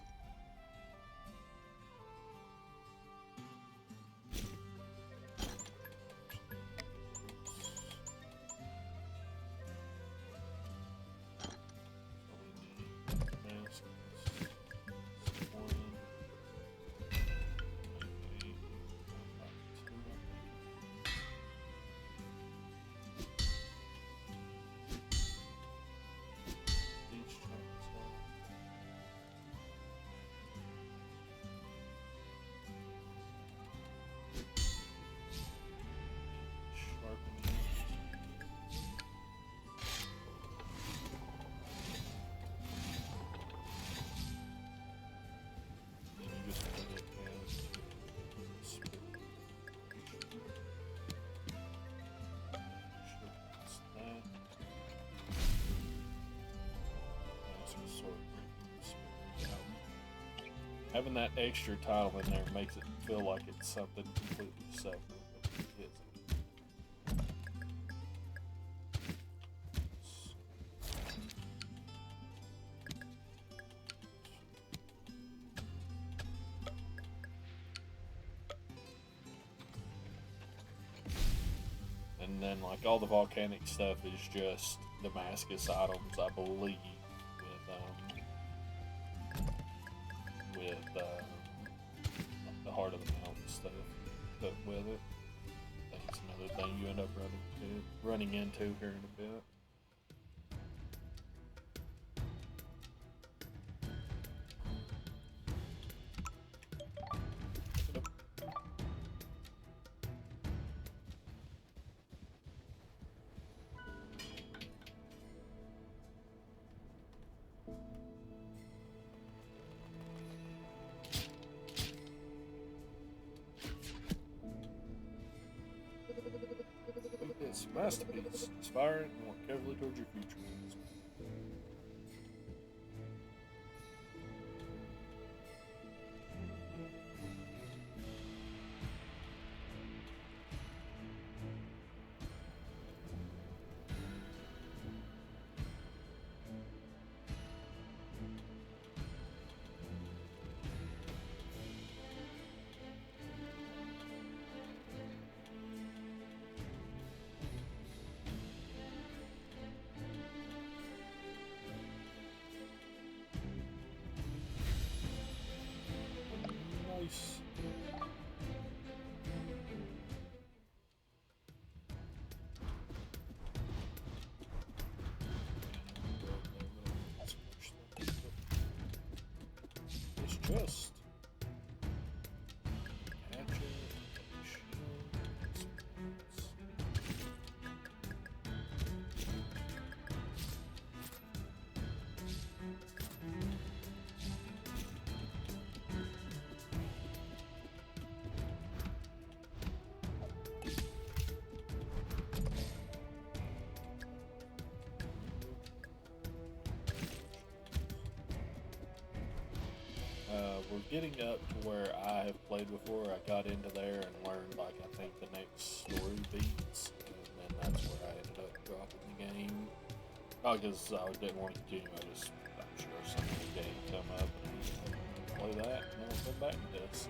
Having that extra tile in there makes it feel like it's something completely separate, but it isn't. And then, like, all the volcanic stuff is just Damascus items, I believe, with the heart of the mountain stuff. But with it, I think it's another thing you end up running into here in a bit. says, masterpiece, inspiring and work carefully towards your future. Nice. It's just hatchet, shield, we're getting up to where I have played before. I got into there and learned, like, I think the next story beats, and then that's where I ended up dropping the game. Not because I didn't want to continue, I'm sure some game come up and I'll play that, and then I'll come back to this.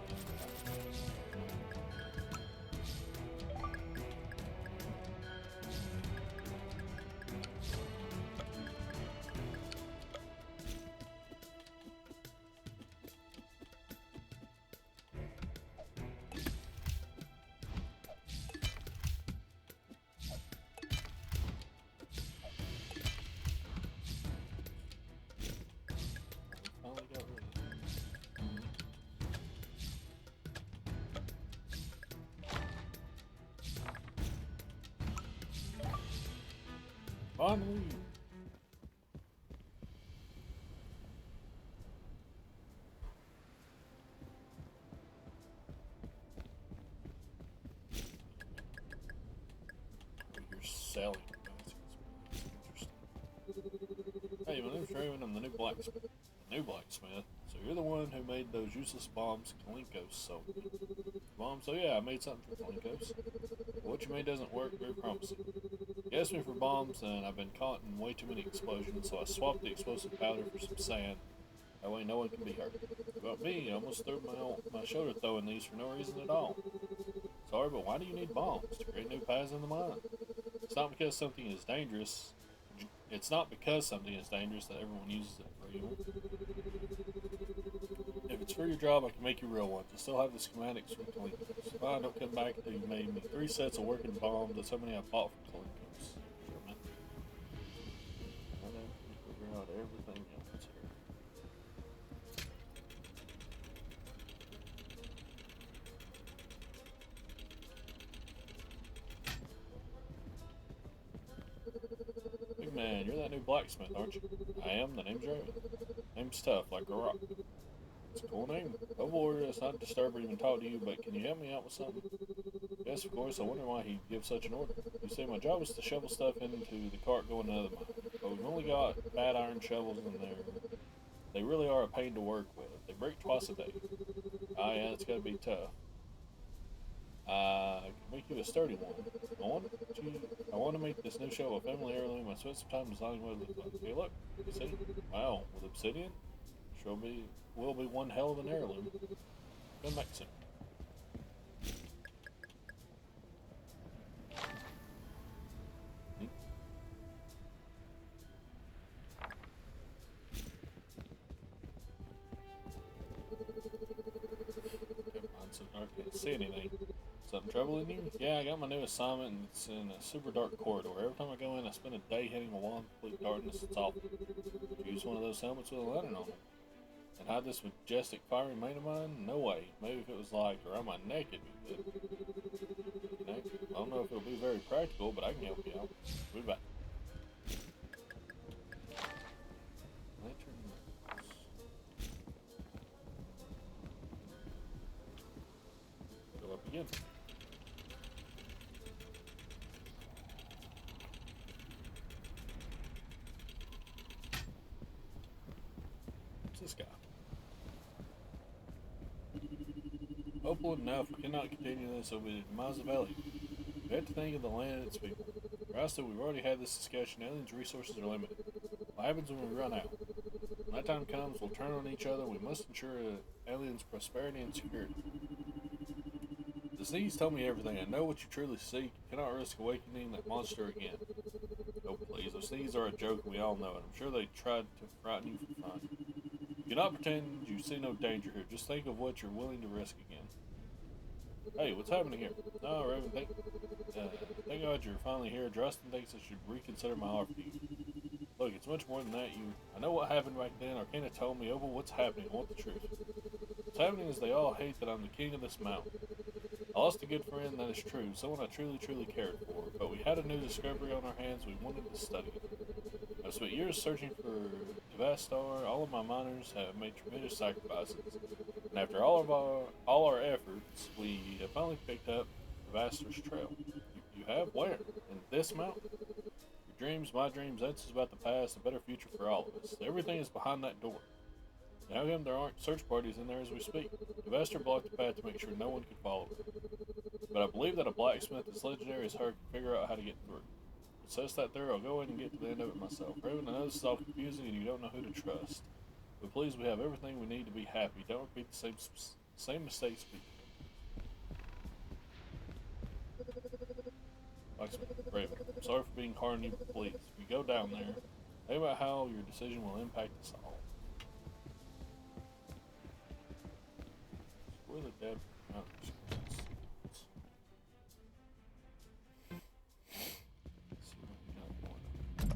Finally got rid of it. Finally! You're selling. That's interesting. Hey, my name's Raven. I'm the new blacksmith. So you're the one who made those useless bombs Kalinkos sold me. Bombs? Oh yeah, I made something for Kalinkos. What you made doesn't work very promising. You asked me for bombs, and I've been caught in way too many explosions, so I swapped the explosive powder for some sand. That way no one can be hurt. About me, I almost threw my shoulder throwing these for no reason at all. Sorry, but why do you need bombs? To create new paths in the mine. It's not because something is dangerous. It's not because something is dangerous that everyone uses it for evil. If it's for your job, I can make you real ones. I still have the schematics from Kalinkos. Fine, don't come back until you made me 3 sets of working bombs. That's how many I bought from Kalinkos. I know, figure out everything else here. Big man, you're that new blacksmith, aren't you? I am. The name's Raven. Name's tough, like a rock. It's a cool name. Don't worry, it's not disturbing to even talk to you, but can you help me out with something? Yes, of course. I wonder why he'd give such an order. You see, my job is to shovel stuff into the cart going to another mine, but we've only got bad iron shovels in there. They really are a pain to work with. They break twice a day. Ah, yeah, it's gotta be tough. I can make you a sturdy one. I want to make this new shovel a family heirloom. I spent some time designing what it looks like. Hey, look, you see? Wow, with obsidian? Sure will be one hell of an heirloom. Come back soon. I can't see anything. Something troubling you? Yeah, I got my new assignment, and it's in a super dark corridor. Every time I go in, I spend a day hitting a wall in complete darkness. It's awful. Use one of those helmets with a lantern on it. And hide this majestic fiery mane of mine? No way. Maybe if it was like around my neck, it'd be good. Neck? I don't know if it'll be very practical, but I can help you out. We'll be back. Lantern. Go up again. this guy. Hopefully enough, we cannot continue this over the demise of Ellie. We have to think of the land and its people. Rasta, we've already had this discussion. Aliens' resources are limited. What happens when we run out? When that time comes, we'll turn on each other. We must ensure aliens' prosperity and security. The Z's told me everything. I know what you truly seek. You cannot risk awakening that monster again. Oh, please. Those Z's are a joke, and we all know it. I'm sure they tried to frighten you for fun. Do not pretend you see no danger here. Just think of what you're willing to risk again. Hey, what's happening here? No, Raven, thank God you're finally here. Drustin thinks I should reconsider my offer to you. Look, it's much more than that. I know what happened back then. Arcana told me. Over what's happening. I want the truth. What's happening is they all hate that I'm the king of this mountain. I lost a good friend, that is true. Someone I truly, truly cared for. But we had a new discovery on our hands. We wanted to study it. I've spent years searching for Devastar. All of my miners have made tremendous sacrifices. And after all our efforts, we have finally picked up Devastar's trail. You have? Where? In this mountain? Your dreams, my dreams, that's about the past, a better future for all of us. Everything is behind that door. How come there aren't search parties in there as we speak? Devastar blocked the path to make sure no one could follow it. But I believe that a blacksmith as legendary as her can figure out how to get through. Assess that there, I'll go in and get to the end of it myself. Raven, I know this is all confusing and you don't know who to trust. But please, we have everything we need to be happy. Don't repeat the same mistakes we did. Blacksmith, Raven, I'm sorry for being hard on you, but please, if you go down there, think about how your decision will impact us all. Where the dead mountains? See what we got going on.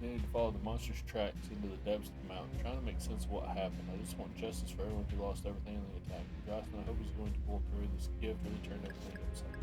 We need to follow the monster's tracks into the depths of the mountain, trying to make sense of what happened. I just want justice for everyone who lost everything in the attack. Jocelyn, I hope he's going to pull through this gift really turn everything upside down.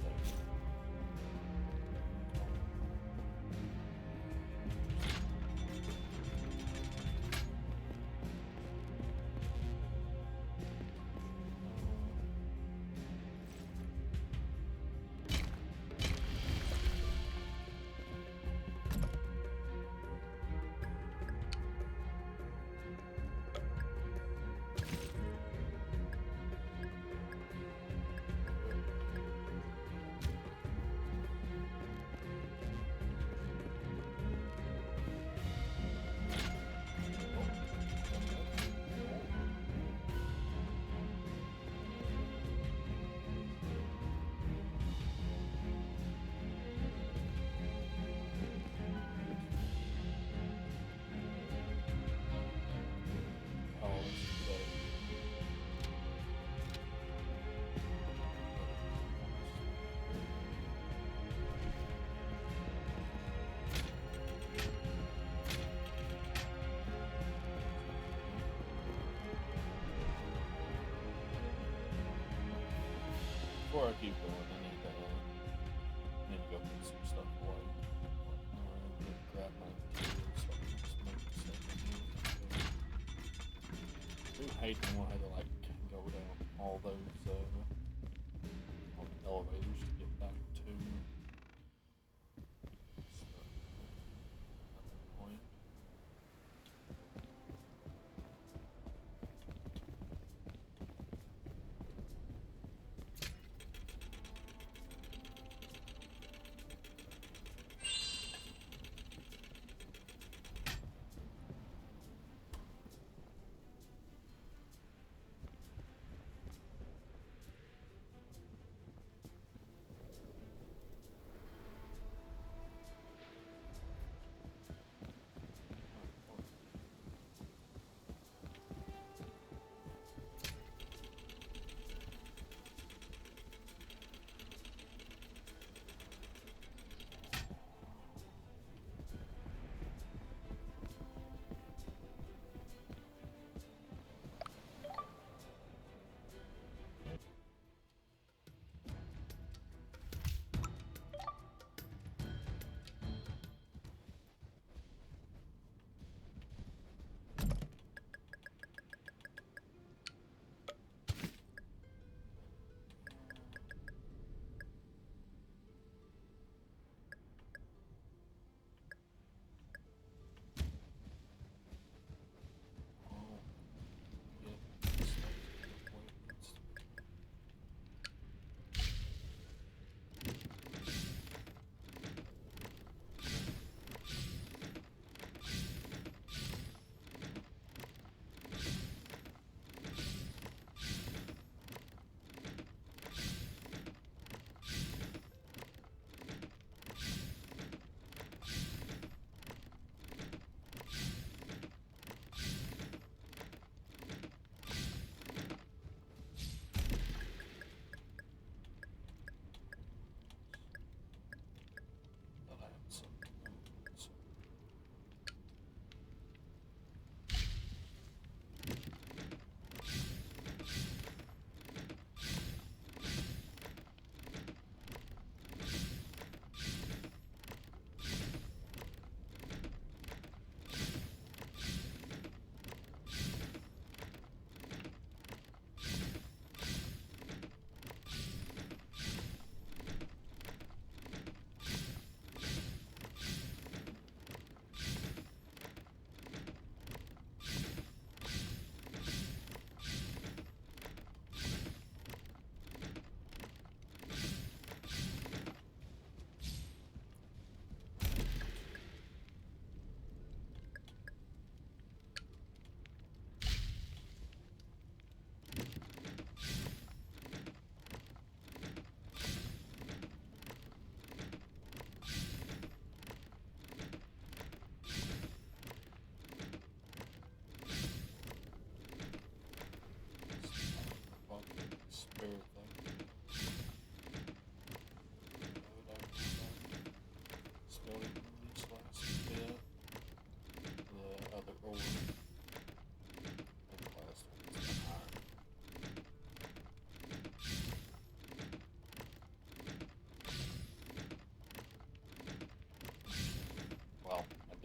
Before I keep going, I need to go put some stuff away. Grab my materials so I can just make this stuff. I do hate when I had to like go down all those on the elevators to get back to stuff. Point.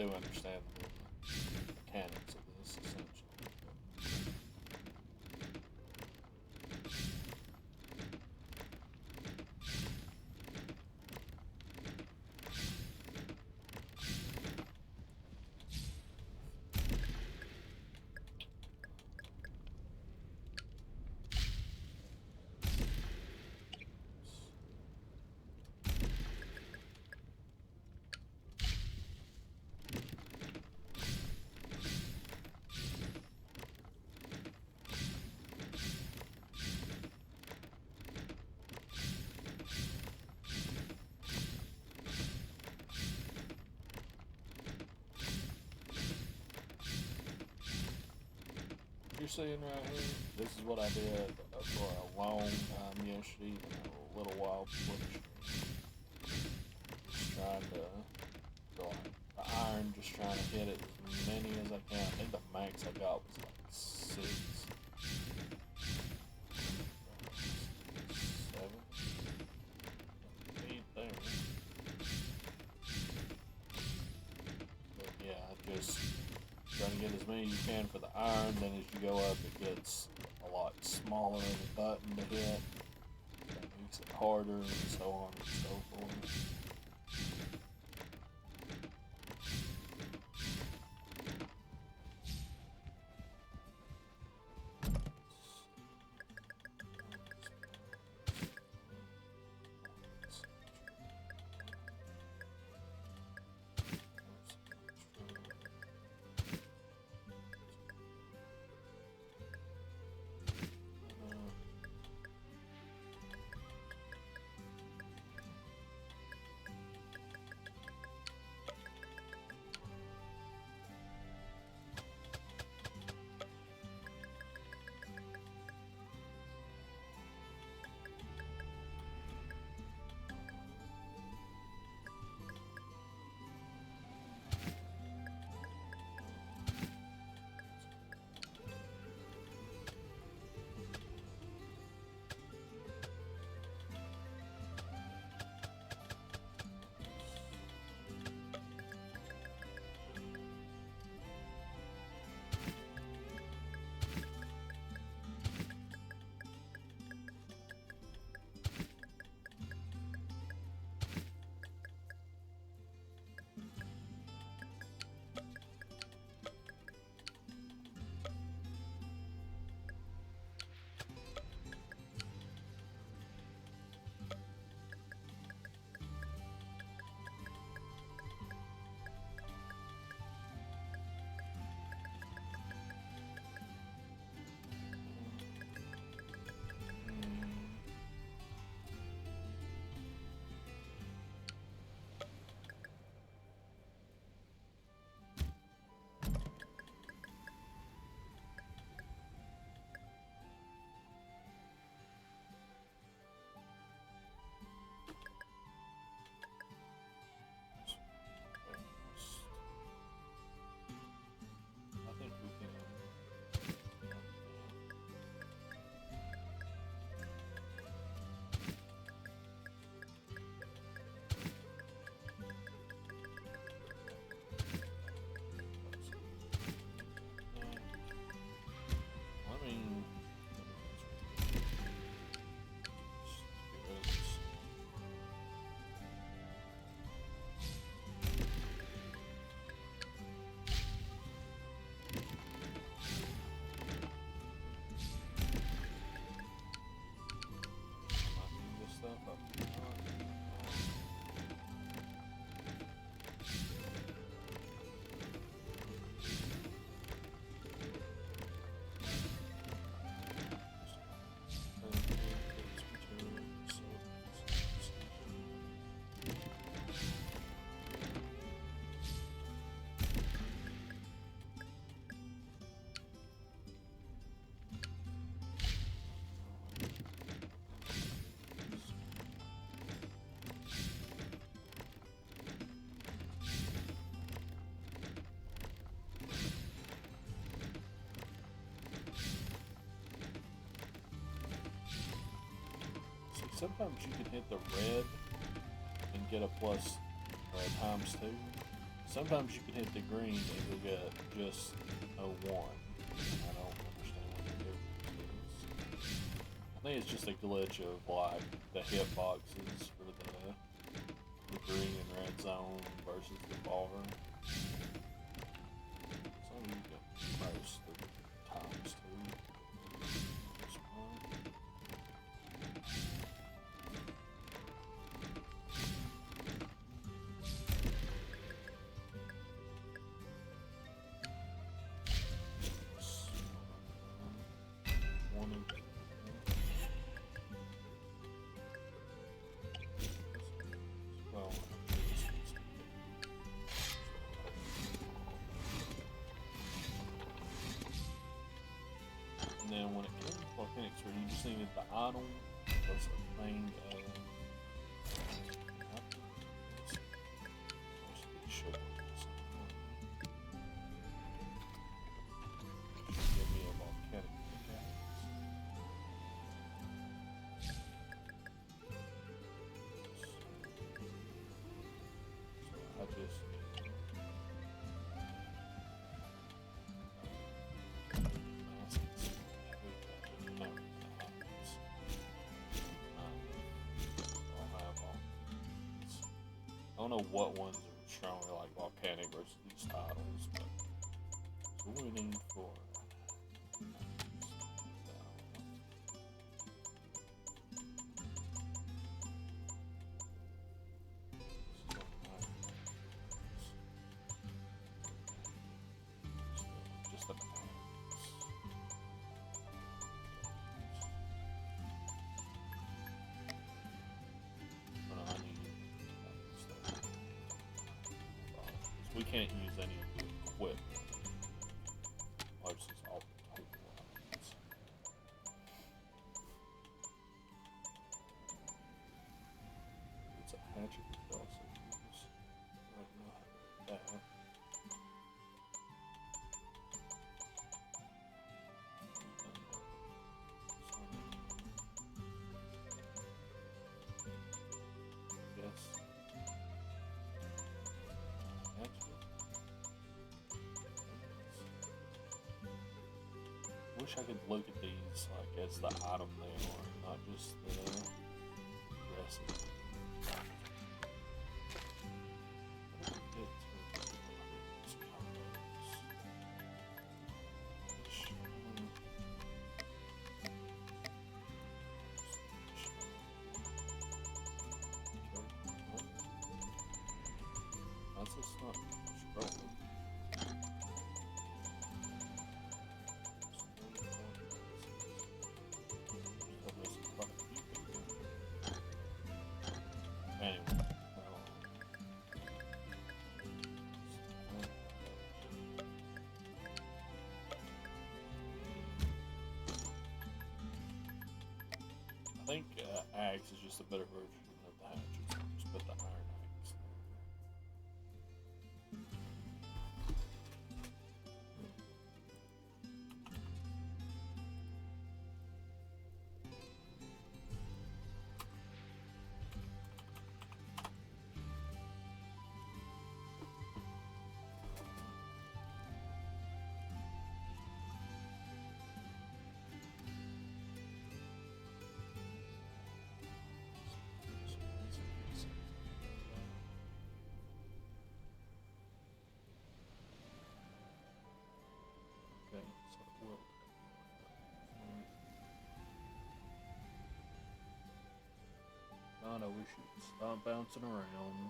do understand the mechanics of this essentially. You're seeing right here, this is what I did for a long time yesterday, even a little while before the stream. Just trying to go like the iron, just trying to hit it as many as I can. I think the max I got was like 6, 7, 8 there. But yeah, just trying to get as many as you can for the iron, then as you go up it gets a lot smaller of a button to hit. That makes it harder and so on and so forth. I think we can. I mean, this stuff up. See, sometimes you can hit the red and get a plus ×2. Sometimes you can hit the green and you'll get just a 1. I don't understand what the difference is. I think it's just a glitch of like the hitboxes for the green and red zone versus the bar. So you get most of the times too. This one. One and well, and then when it comes to volcanics, where you just needed the idle plus the thing of give me a volcanic pickaxe. So I just I don't know what ones are stronger, like volcanic versus these titles, but so what do we need for just the we can't use any of the equipment. This is all total lines. It's a hatchet we could also use. Right now, that. Yes. Wish I could look at these like as the item they are, not just the recipe. That's just not struggling. I think axe is just a better version of the hatchet. So just put the iron axe there. Okay, so we'll Donna, we should stop bouncing around.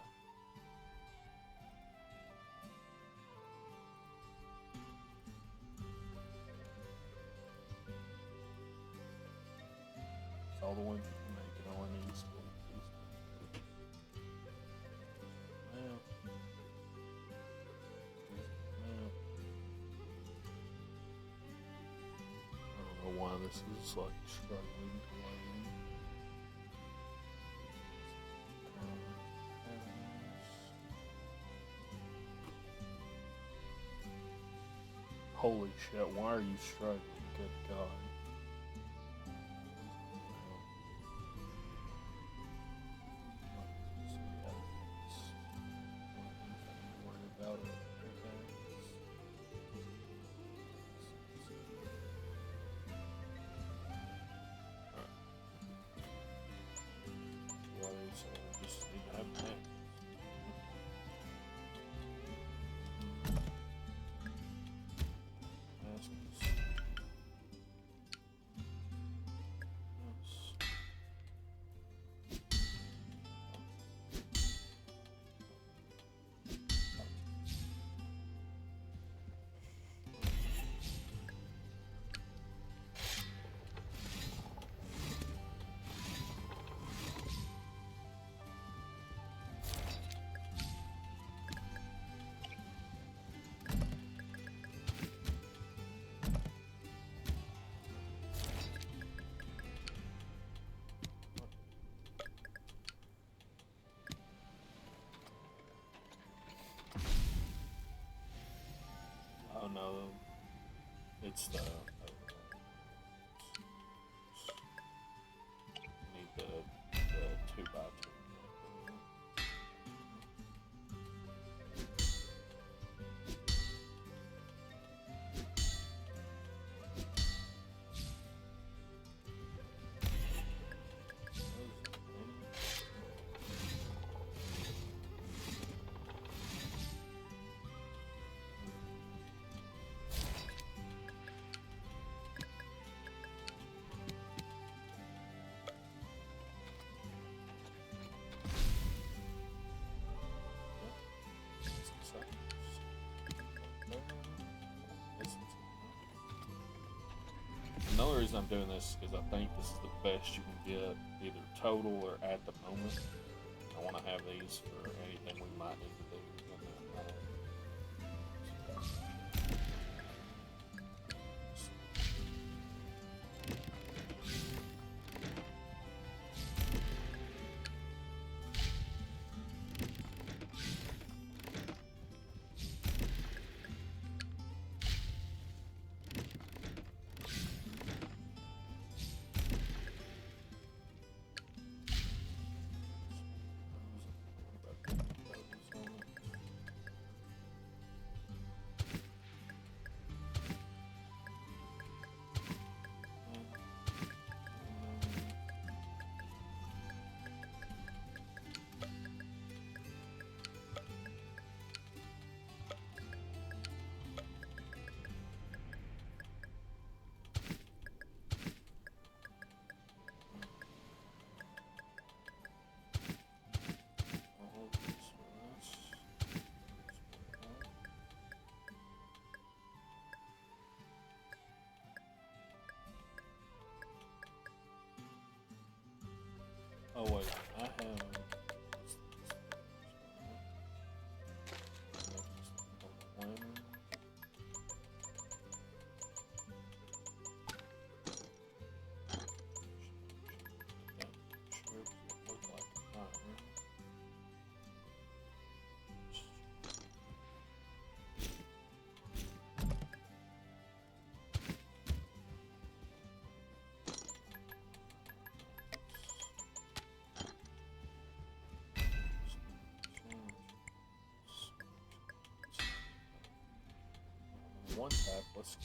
It's all the ones you can make, and all I need is to well, I don't know why this is like struggling to load. Holy shit, why are you struggling? Good God. So yeah, it's one of the things I'm worried about no, it's the need the 2x2. Another reason I'm doing this is because I think this is the best you can get, either total or at the moment. I want to have these for anything we might need to do in that. Oh wait, I have. One tap, let's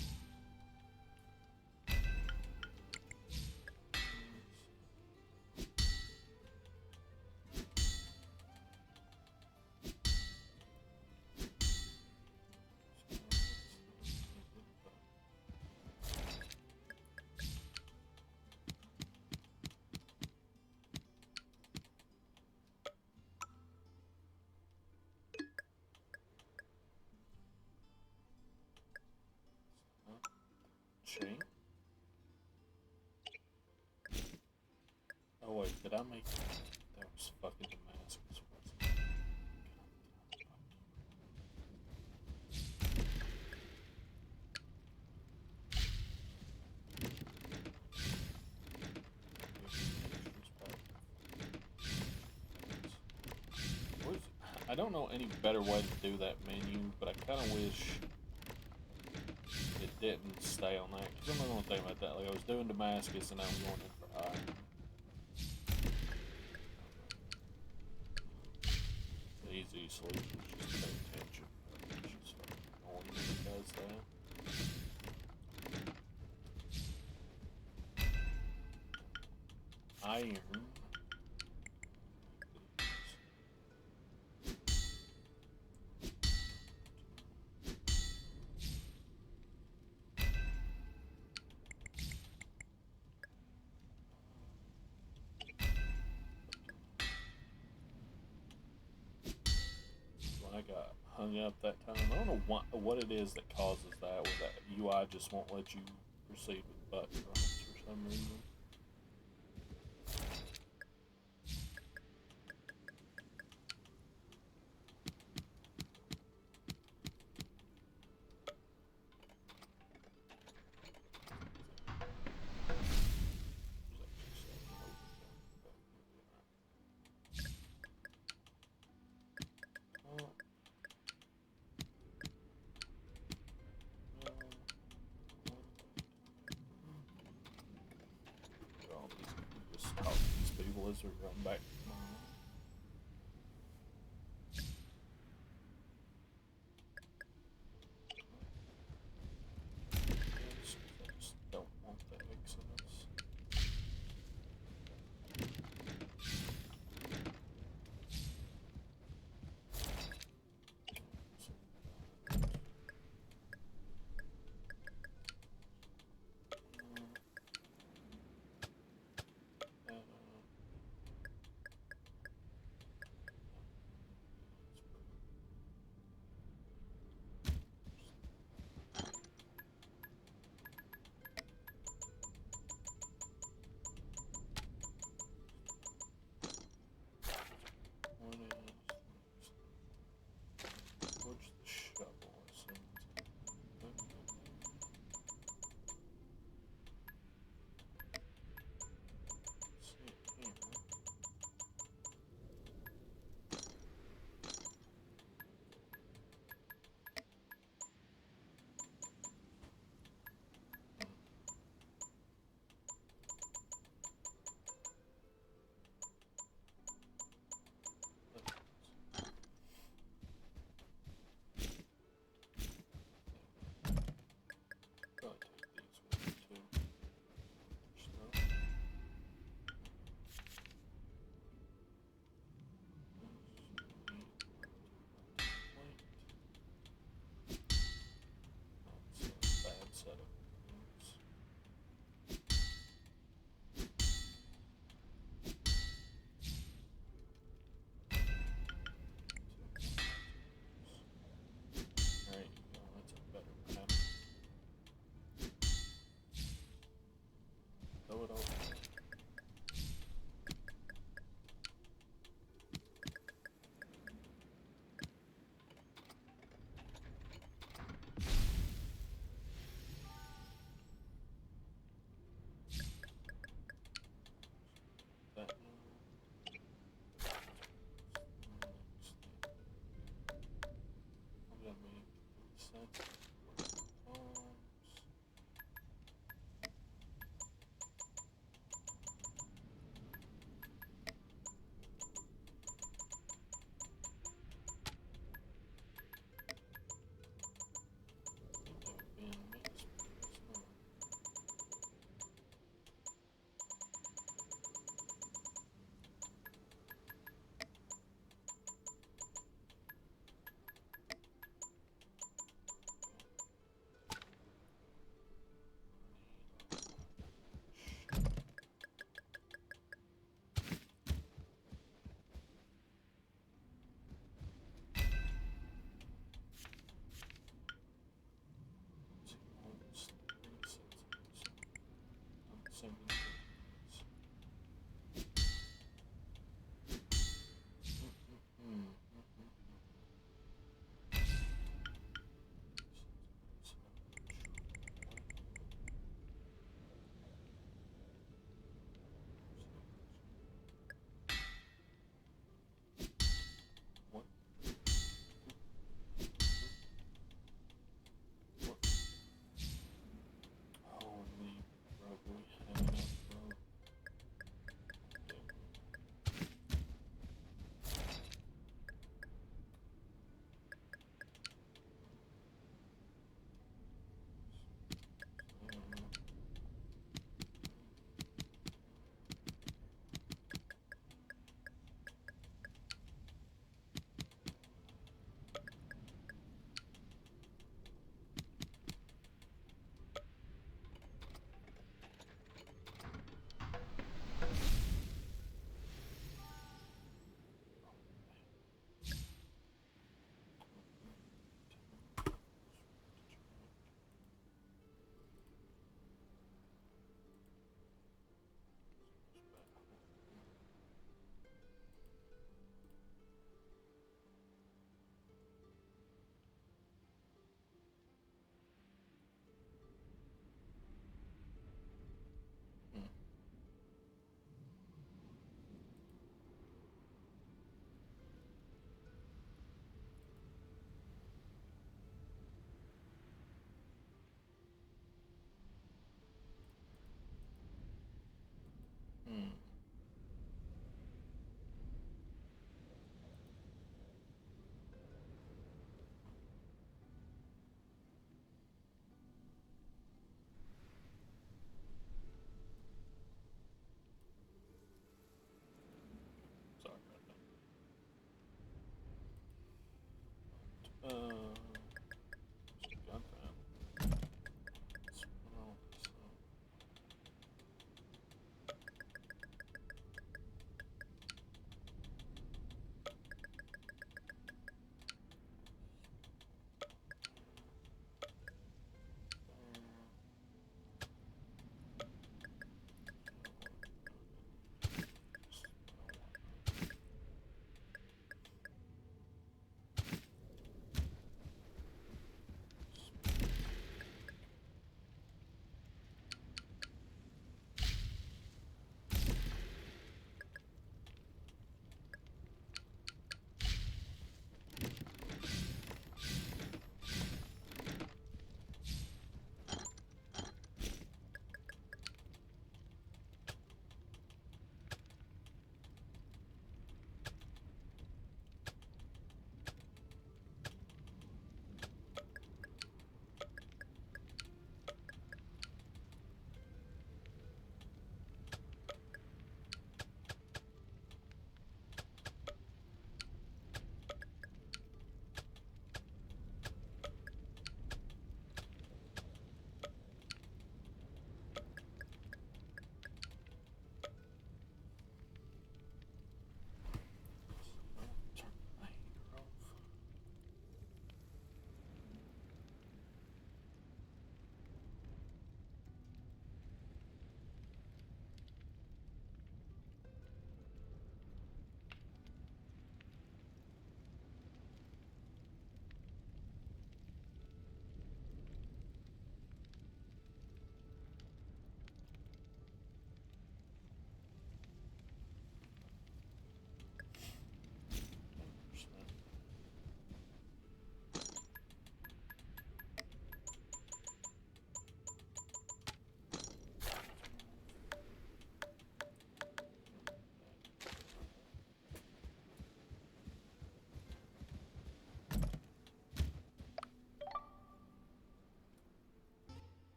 chain. Oh wait, did I make that was fucking Damascus? I don't know any better way to do that menu, but I kind of wish it didn't stay on that, because I'm not going to think about that. Like, I was doing Damascus and now I'm going in for iron. The easy solution is just pay attention. It's just annoying when it does that. Iron. I got hung up that time. I don't know what it is that causes that, where that UI just won't let you proceed with button prompts for some reason. Blizzard run back tomorrow. I just don't want the Exodus.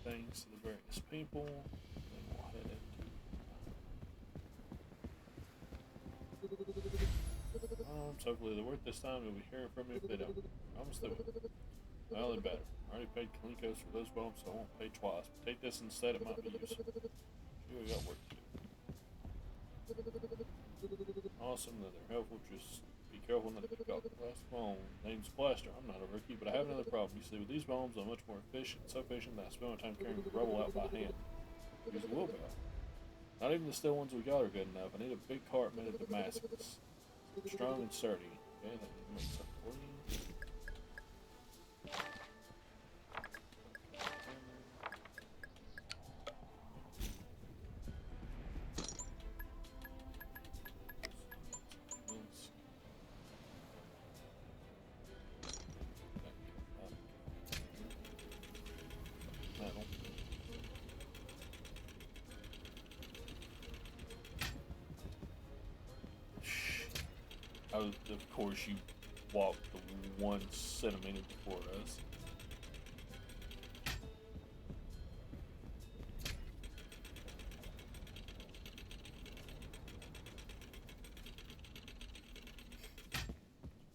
things to the various people. Then we'll head into. Hopefully they're worth this time. You'll be hearing from me if they don't. Promise they will. Well, they better. I already paid Kalikos for those bombs, so I won't pay twice. But take this instead, it might be useful. Sure, we got work to do. Awesome that they're helpful, just be careful not to get caught. Last phone, name's Blaster. I'm not a rookie, but I have another problem. You see, with these bombs, I'm much more efficient, so efficient that I spend my time carrying the rubble out by hand. Use a wheelbarrow. Not even the steel ones we got are good enough. I need a big cart made of Damascus. Strong and sturdy. Okay, that makes up for you. Of course, you walk the 1 centimeter before us.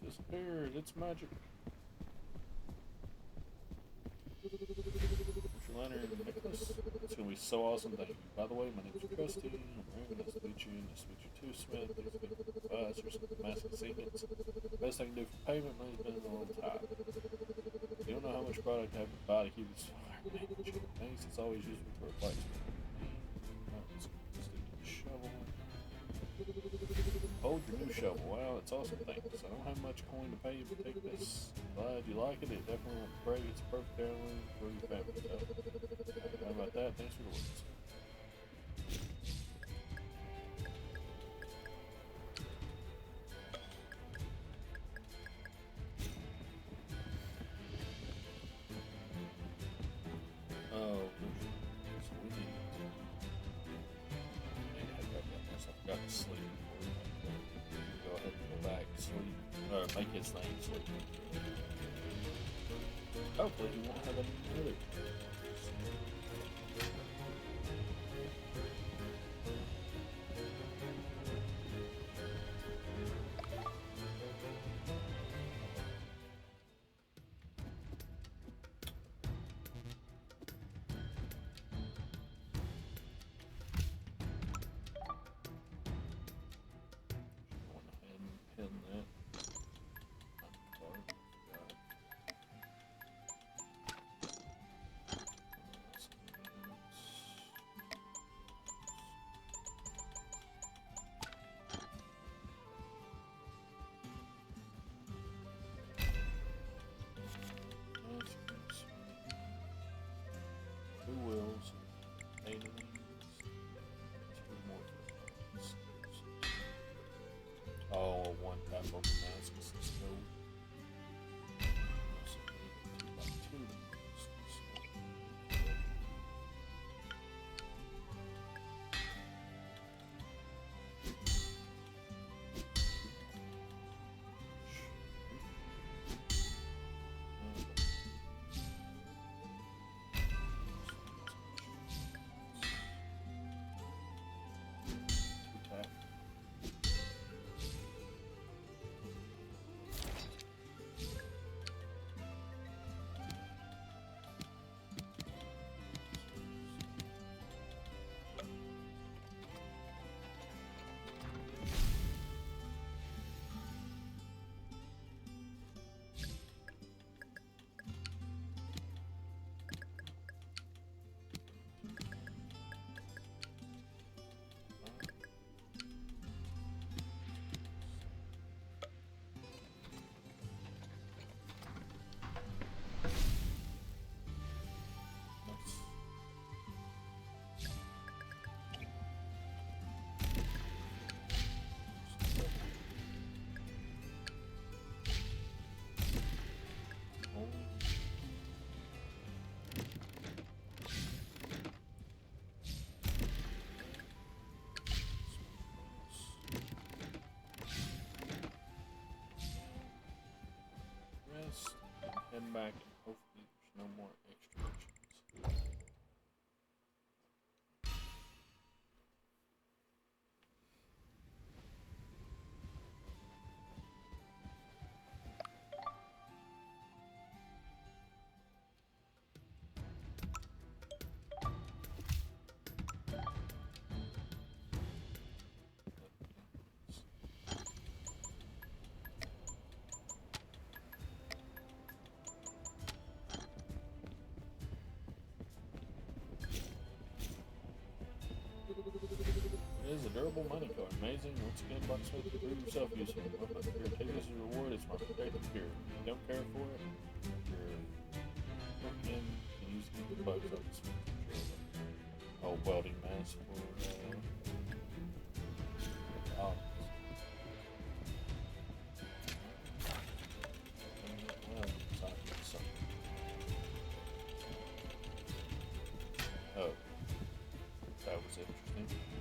Disappeared. It's magic. Lantern necklace. It's gonna be so awesome. Thank you. By the way, my name's Krusty. I'm very nice to meet you. Nice to meet you too, Smith. Please make advice or some Damascus sequence. Best I can do for payment, money's been a long time. You don't know how much product I have to buy to keep this fire managed. Thanks, it's always useful for a blacksmith. Let's stick to the shovel. Hold your new shovel. Wow, it's awesome. Thanks. I don't have much coin to pay you, but take this. Glad you like it. It definitely won't break. It's a perfect heirloom for your family. So, how about that? Thanks for the words. Oh, so we need to head back up there. So I forgot to sleep. Go ahead and go back to sleep. Or make his name sleep. Hopefully he won't have any other. Two wheels, 8 of these, 2 more things. Oh, a 1 tap of Damascus is gold. So we need 2 by 2 Damascus. Head back and hopefully there's no more extra missions. Incredible money card. Amazing. Once again, Blacksmith, prove yourself useful. Here, take this as a reward. It's my protective gear. If you don't care for it, you're working and using the bugs up the smith. Oh, welding mask for oh. Oh, that was interesting.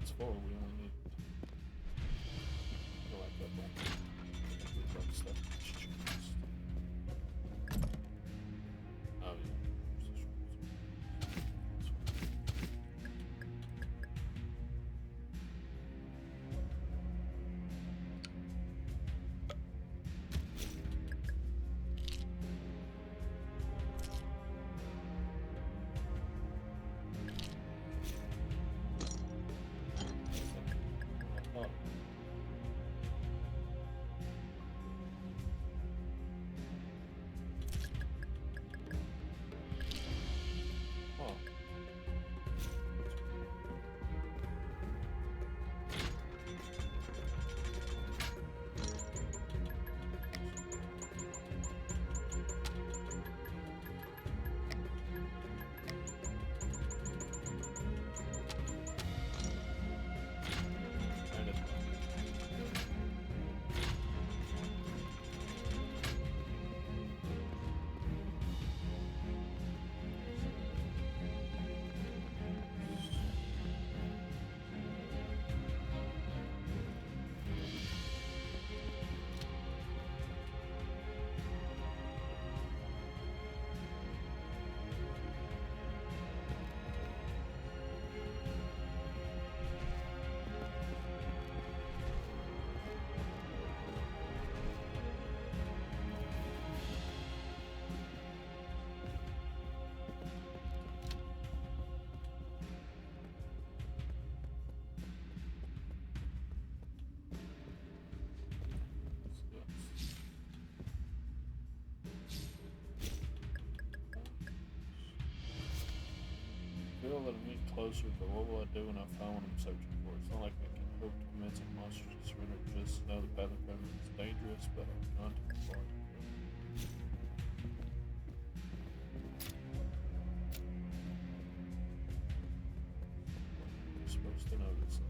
it's full. We only need to go back up on stuff. Oh yeah. Oh. Oh. And it, feel that I'm getting closer, but what will I do when I find what I'm searching for? It's not like I can hope to convince a monster to surrender, just know the path of front is dangerous, but I'm not too far to go. You're supposed to notice it.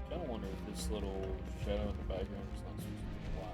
I wonder if this little shadow in the background is not supposed to be alive.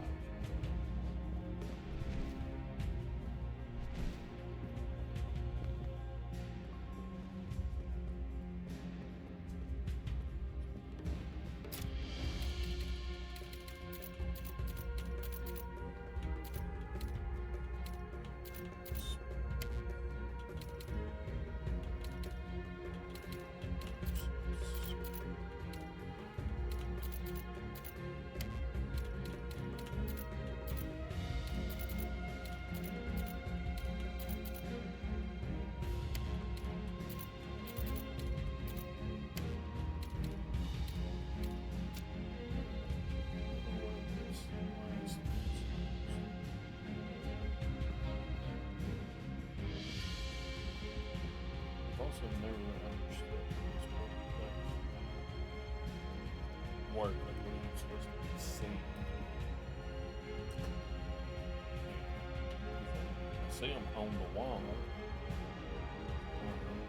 see them on the wall.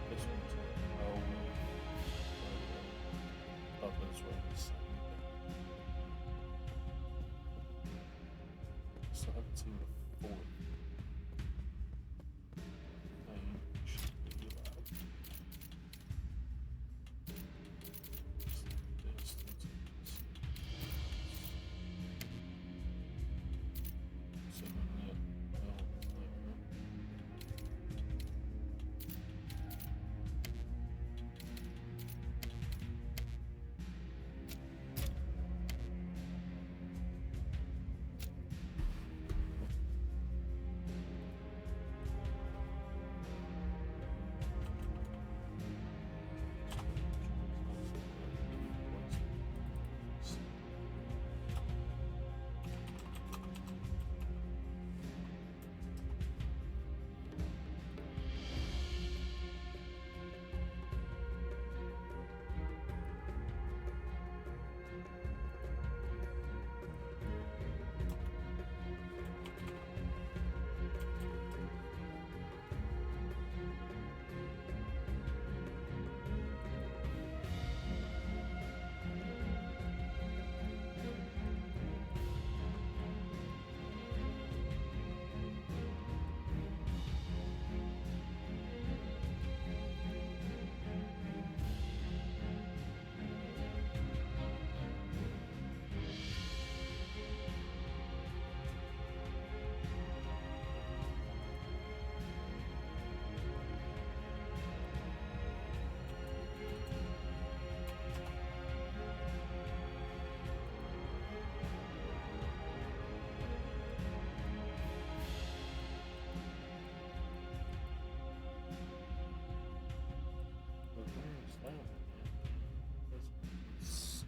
This one's oh, thought those were the same thing. So I haven't seen the fourth thing. Should be like distance. So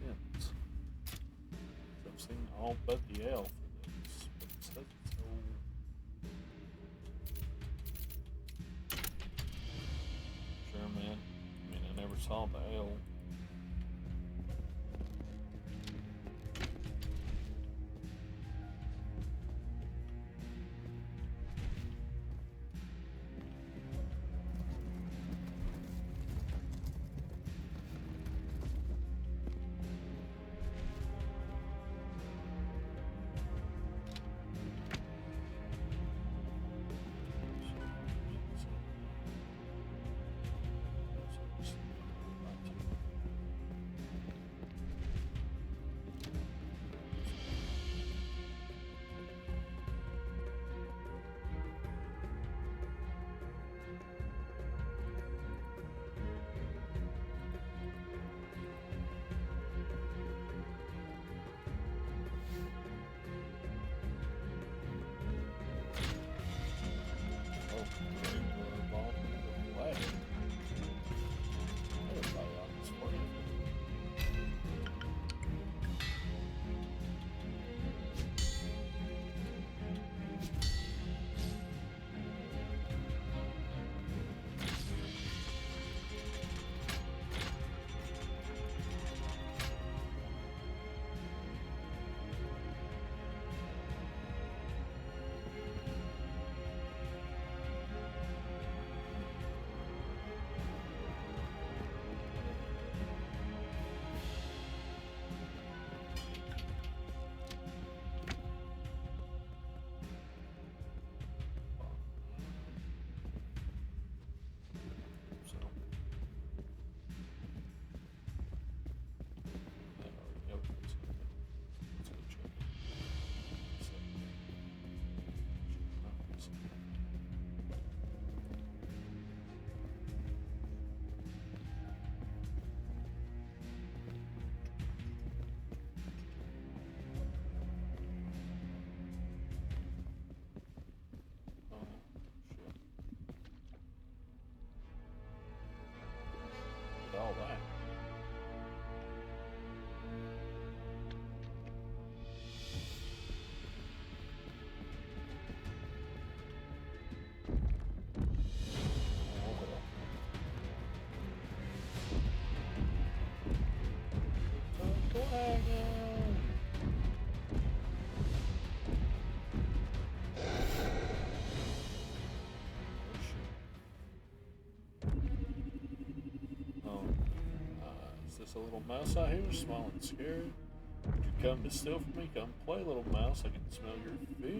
yep, there. I've seen all but the L for this, but it says it's sure, man. I mean, I never saw the L. a little mouse out here, smiling scared. Did you come to steal from me? Come play, little mouse. I can smell your fear.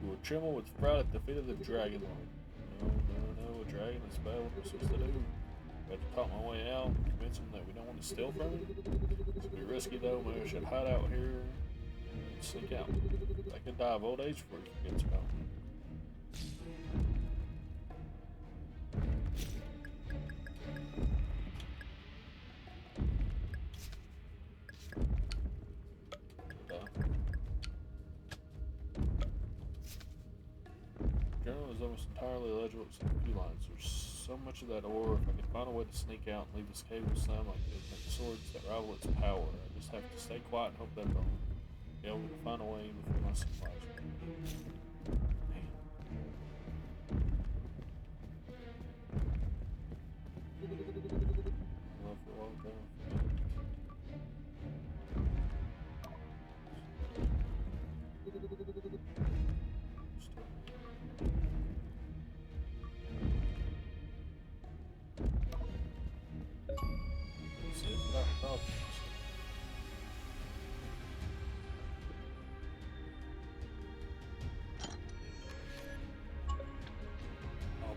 You will tremble with fright at the feet of the dragon lord. No, a dragon is bad. What am I supposed to do? I have to talk my way out, convince him that we don't want to steal from him. It's gonna be risky though. Maybe I should hide out here and sneak out. I could die of old age before he forgets about me. Almost entirely illegible except a few lines. There's so much of that ore. If I could find a way to sneak out and leave this cave with some, I could make swords that rival its power. I just have to stay quiet and hope that I'll be able to find a way before my supplies run out. Love for a long time.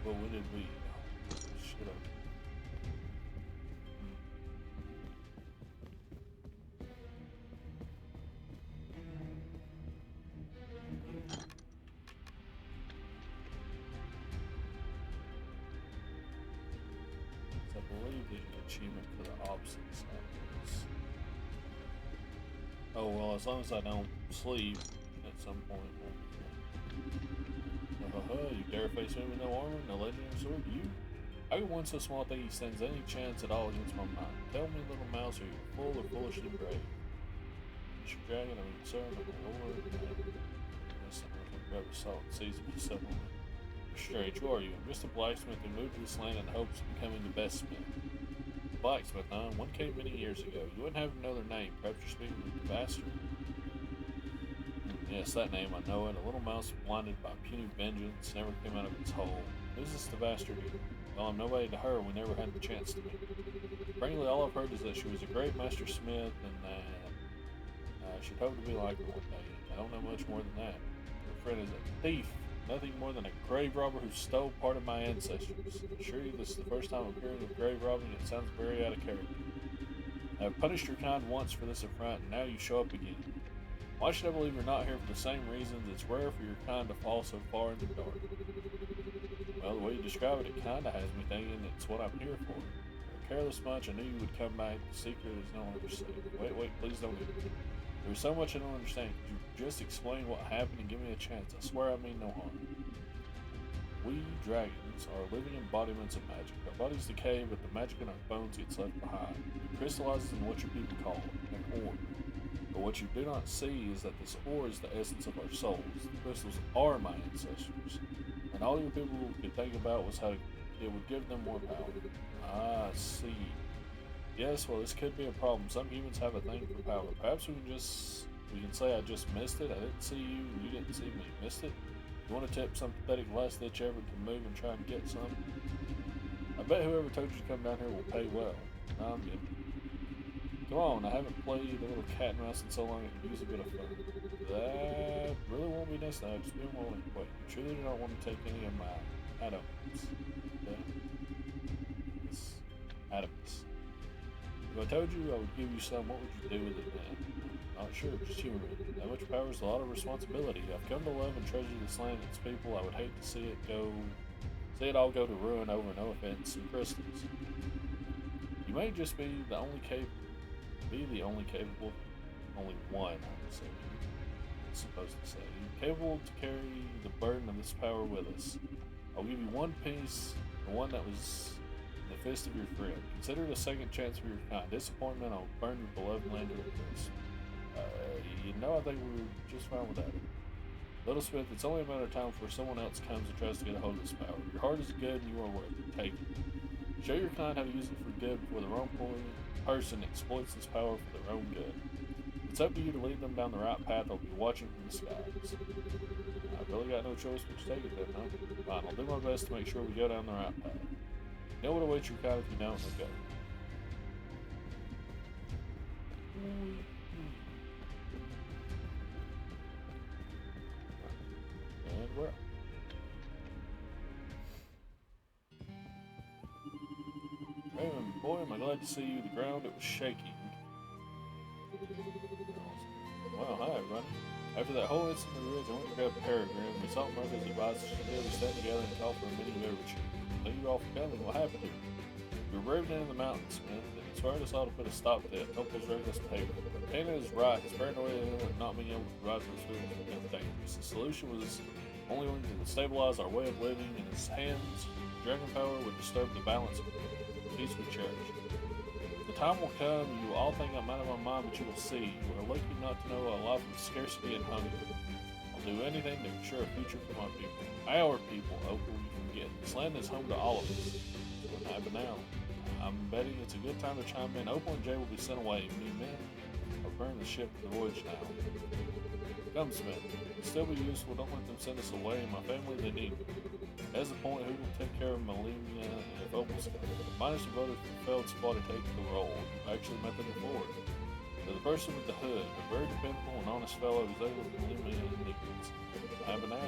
But when did we? Shut up. I believe there's an achievement for the opposite side of this. Oh well, as long as I don't sleep at some point. You dare face me with no armor, no legendary sword? You? How could one so small think he stands any chance at all against my mind? Tell me, little mouse, are you full or foolishly brave? Mr. Dragon, I mean, sir, I'm a lord. Yes, I'm going to grab a salt and season myself on it. You're strange, who are you? I'm just a blacksmith who moved to this land in hopes of becoming the best smith. Blacksmith, huh? One came many years ago. You wouldn't have another name. Perhaps you're speaking with the bastard. Yes, that name, I know it. A little mouse blinded by puny vengeance never came out of its hole. Who's this the bastard? Well, I'm nobody to her. We never had the chance to meet. Frankly, all I've heard is that she was a great master smith and that she'd hope to be like her one day. I don't know much more than that. Her friend is a thief, nothing more than a grave robber who stole part of my ancestors. I assure you this is the first time I'm hearing of grave robbing. It sounds very out of character. I've punished your kind once for this affront, and now you show up again. Why should I believe you're not here for the same reasons? It's rare for your kind to fall so far in the dark. Well, the way you describe it, it kinda has me thinking it's what I'm here for. You're a careless bunch. I knew you would come back. The secret is no longer safe. Wait, please don't get it. There's so much I don't understand. Could you just explain what happened and give me a chance? I swear I mean no harm. We dragons are living embodiments of magic. Our bodies decay, but the magic in our bones gets left behind. It crystallizes in what your people call an ore. But what you do not see is that this ore is the essence of our souls. The crystals are my ancestors. And all your people could think about was how it would give them more power. Ah, I see. Yes, well, this could be a problem. Some humans have a thing for power. Perhaps we can say I just missed it. I didn't see you, and you didn't see me. Missed it? You want to tip some pathetic last-ditch effort to move and try and get some? I bet whoever told you to come down here will pay well. No, I'm good. Come on, I haven't played a little cat and mouse in so long I could use a bit of fun. That really won't be necessary. Just be willing. Wait, you truly do not want to take any of my atoms? Yeah? Yes. Atoms. If I told you I would give you some, what would you do with it then? Not sure, just humor me. That much power is a lot of responsibility. I've come to love and treasure this land and its people. I would hate to see it all go to ruin over no offense and crystals. You may just be the only capable, only one, I would say, I'm supposed to say, capable to carry the burden of this power with us. I'll give you one piece, the one that was in the fist of your friend. Consider it a second chance for your kind. Disappointment, I'll burn your beloved land to a crisp. I think we're just fine without it. Little Smith, it's only a matter of time before someone else comes and tries to get a hold of this power. Your heart is good and you are worth it. Take it. Show your kind how to use it for good before the wrong person exploits this power for their own good. It's up to you to lead them down the right path. I'll be watching from the skies. I've really got no choice but to take it then, huh? Fine, I'll do my best to make sure we go down the right path. You know what awaits your kind if you don't, then go. And we're up. And boy, am I glad to see you. The ground, it was shaking. Well, hi, everybody. After that whole incident of the ridge, I went to grab Peregrine. We saw Murphy's advice together, we sat together and talked for a mini beverage. Thank you all for coming. What happened here? We were braving into the mountains, man. It inspired us all to put a stop to it. Hope was ready us paper. Dana is right. His paranoia and not being able to provide for his food was becoming dangerous. The solution was only one to stabilize our way of living. In his hands, dragon power would disturb the balance of peace we cherish. The time will come, you will all think I'm out of my mind, but you will see. You are lucky not to know a life of scarcity and hunger. I'll do anything to ensure a future for my people. Our people, Opal, you forget. This land is home to all of us. What happened now? I'm betting it's a good time to chime in. Opal and Jay will be sent away. Me men are burning the ship for the voyage now. Come, Smith. It'll still be useful. Don't let them send us away. My family, they need me. As the point, who will take care of Malimia if Opal's gone? Minus the voted for failed squad to take the role. You actually met them before. They're the person with the hood, a very dependable and honest fellow who's able to Malimia and Nickens. I have an out.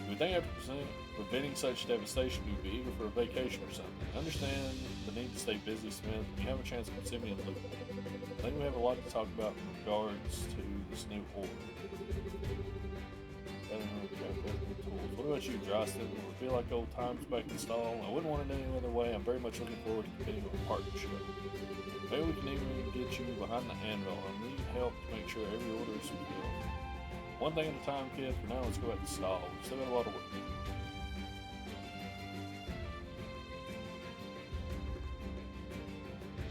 You would think after preventing such devastation, you'd be eager for a vacation or something. I understand the need to stay busy, Smith. When you have a chance, come see me and Luke. I think we have a lot to talk about in regards to this new order. What about you, Droston? Will it feel like old times back in stall? I wouldn't want it any other way. I'm very much looking forward to continuing a partnership. Maybe we can even get you behind the anvil. I need help to make sure every order is fulfilled. One thing at a time, kid. For now, let's go back to stall. We've still got a lot of work.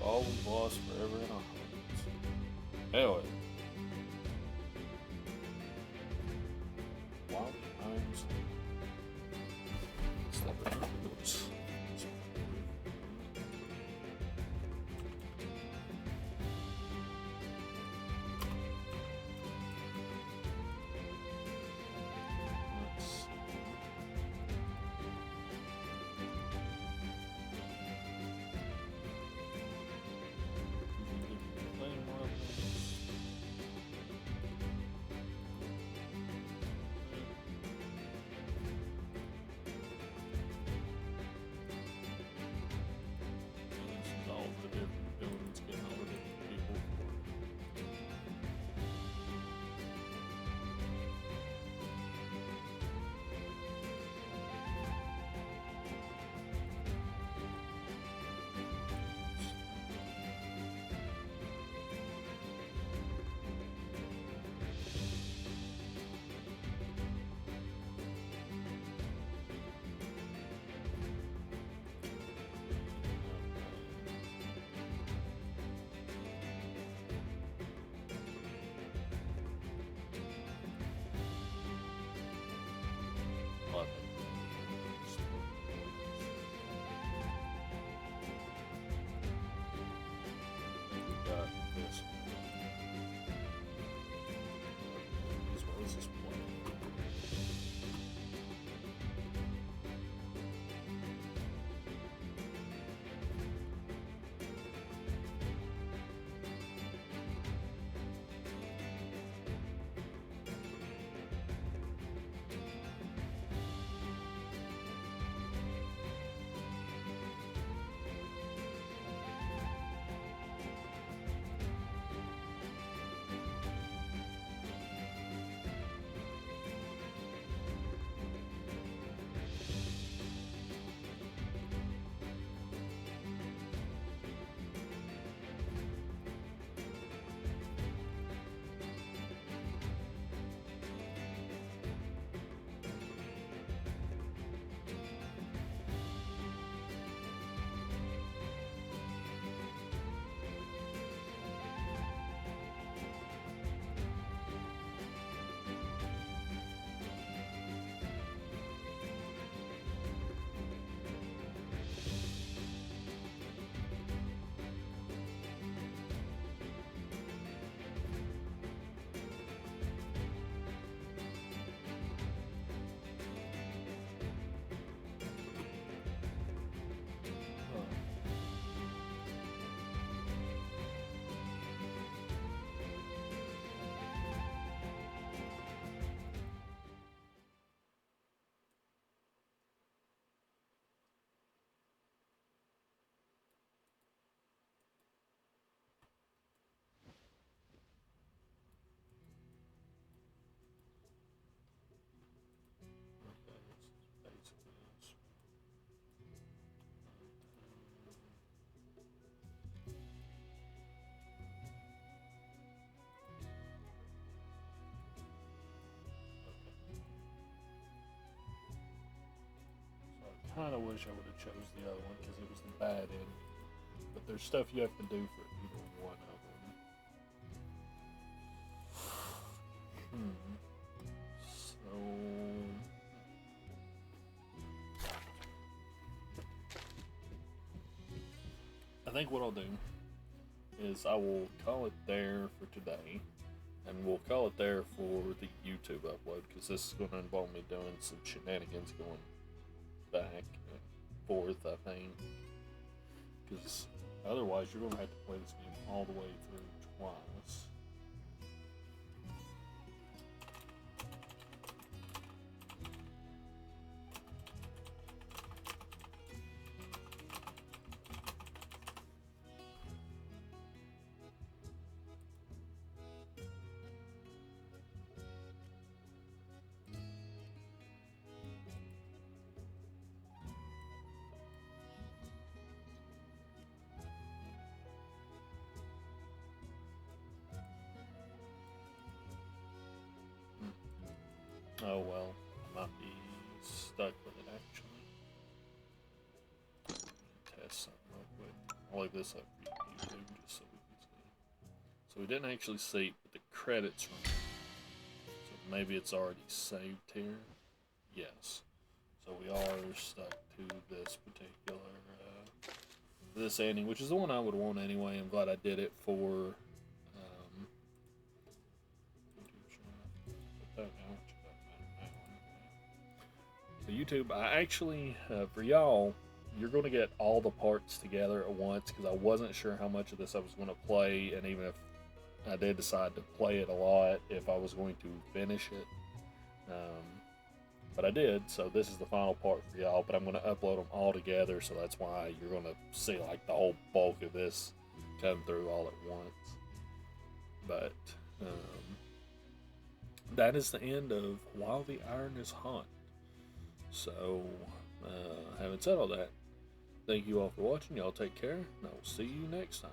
All we've lost forever in our hearts. Hell yeah. Wild times. Oops. kind of wish I would have chose the other one because it was the bad ending. But there's stuff you have to do for either one of them. So I think what I'll do is I will call it there for today, and we'll call it there for the YouTube upload because this is going to involve me doing some shenanigans going back and forth, I think, because otherwise you're going to have to play this game all the way through twice. Oh well, I might be stuck with it actually. Test something real quick. I'll leave this up for YouTube just so we can see. So we didn't actually see, but the credits run. So maybe it's already saved here. Yes. So we are stuck to this particular this ending, which is the one I would want anyway. I'm glad I did it for So YouTube, I actually, for y'all, you're going to get all the parts together at once because I wasn't sure how much of this I was going to play, and even if I did decide to play it a lot, if I was going to finish it. But I did, so this is the final part for y'all, but I'm going to upload them all together, so that's why you're going to see like the whole bulk of this come through all at once. But that is the end of While the Iron is Hot. So, having said all that, thank you all for watching. Y'all take care, and I will see you next time.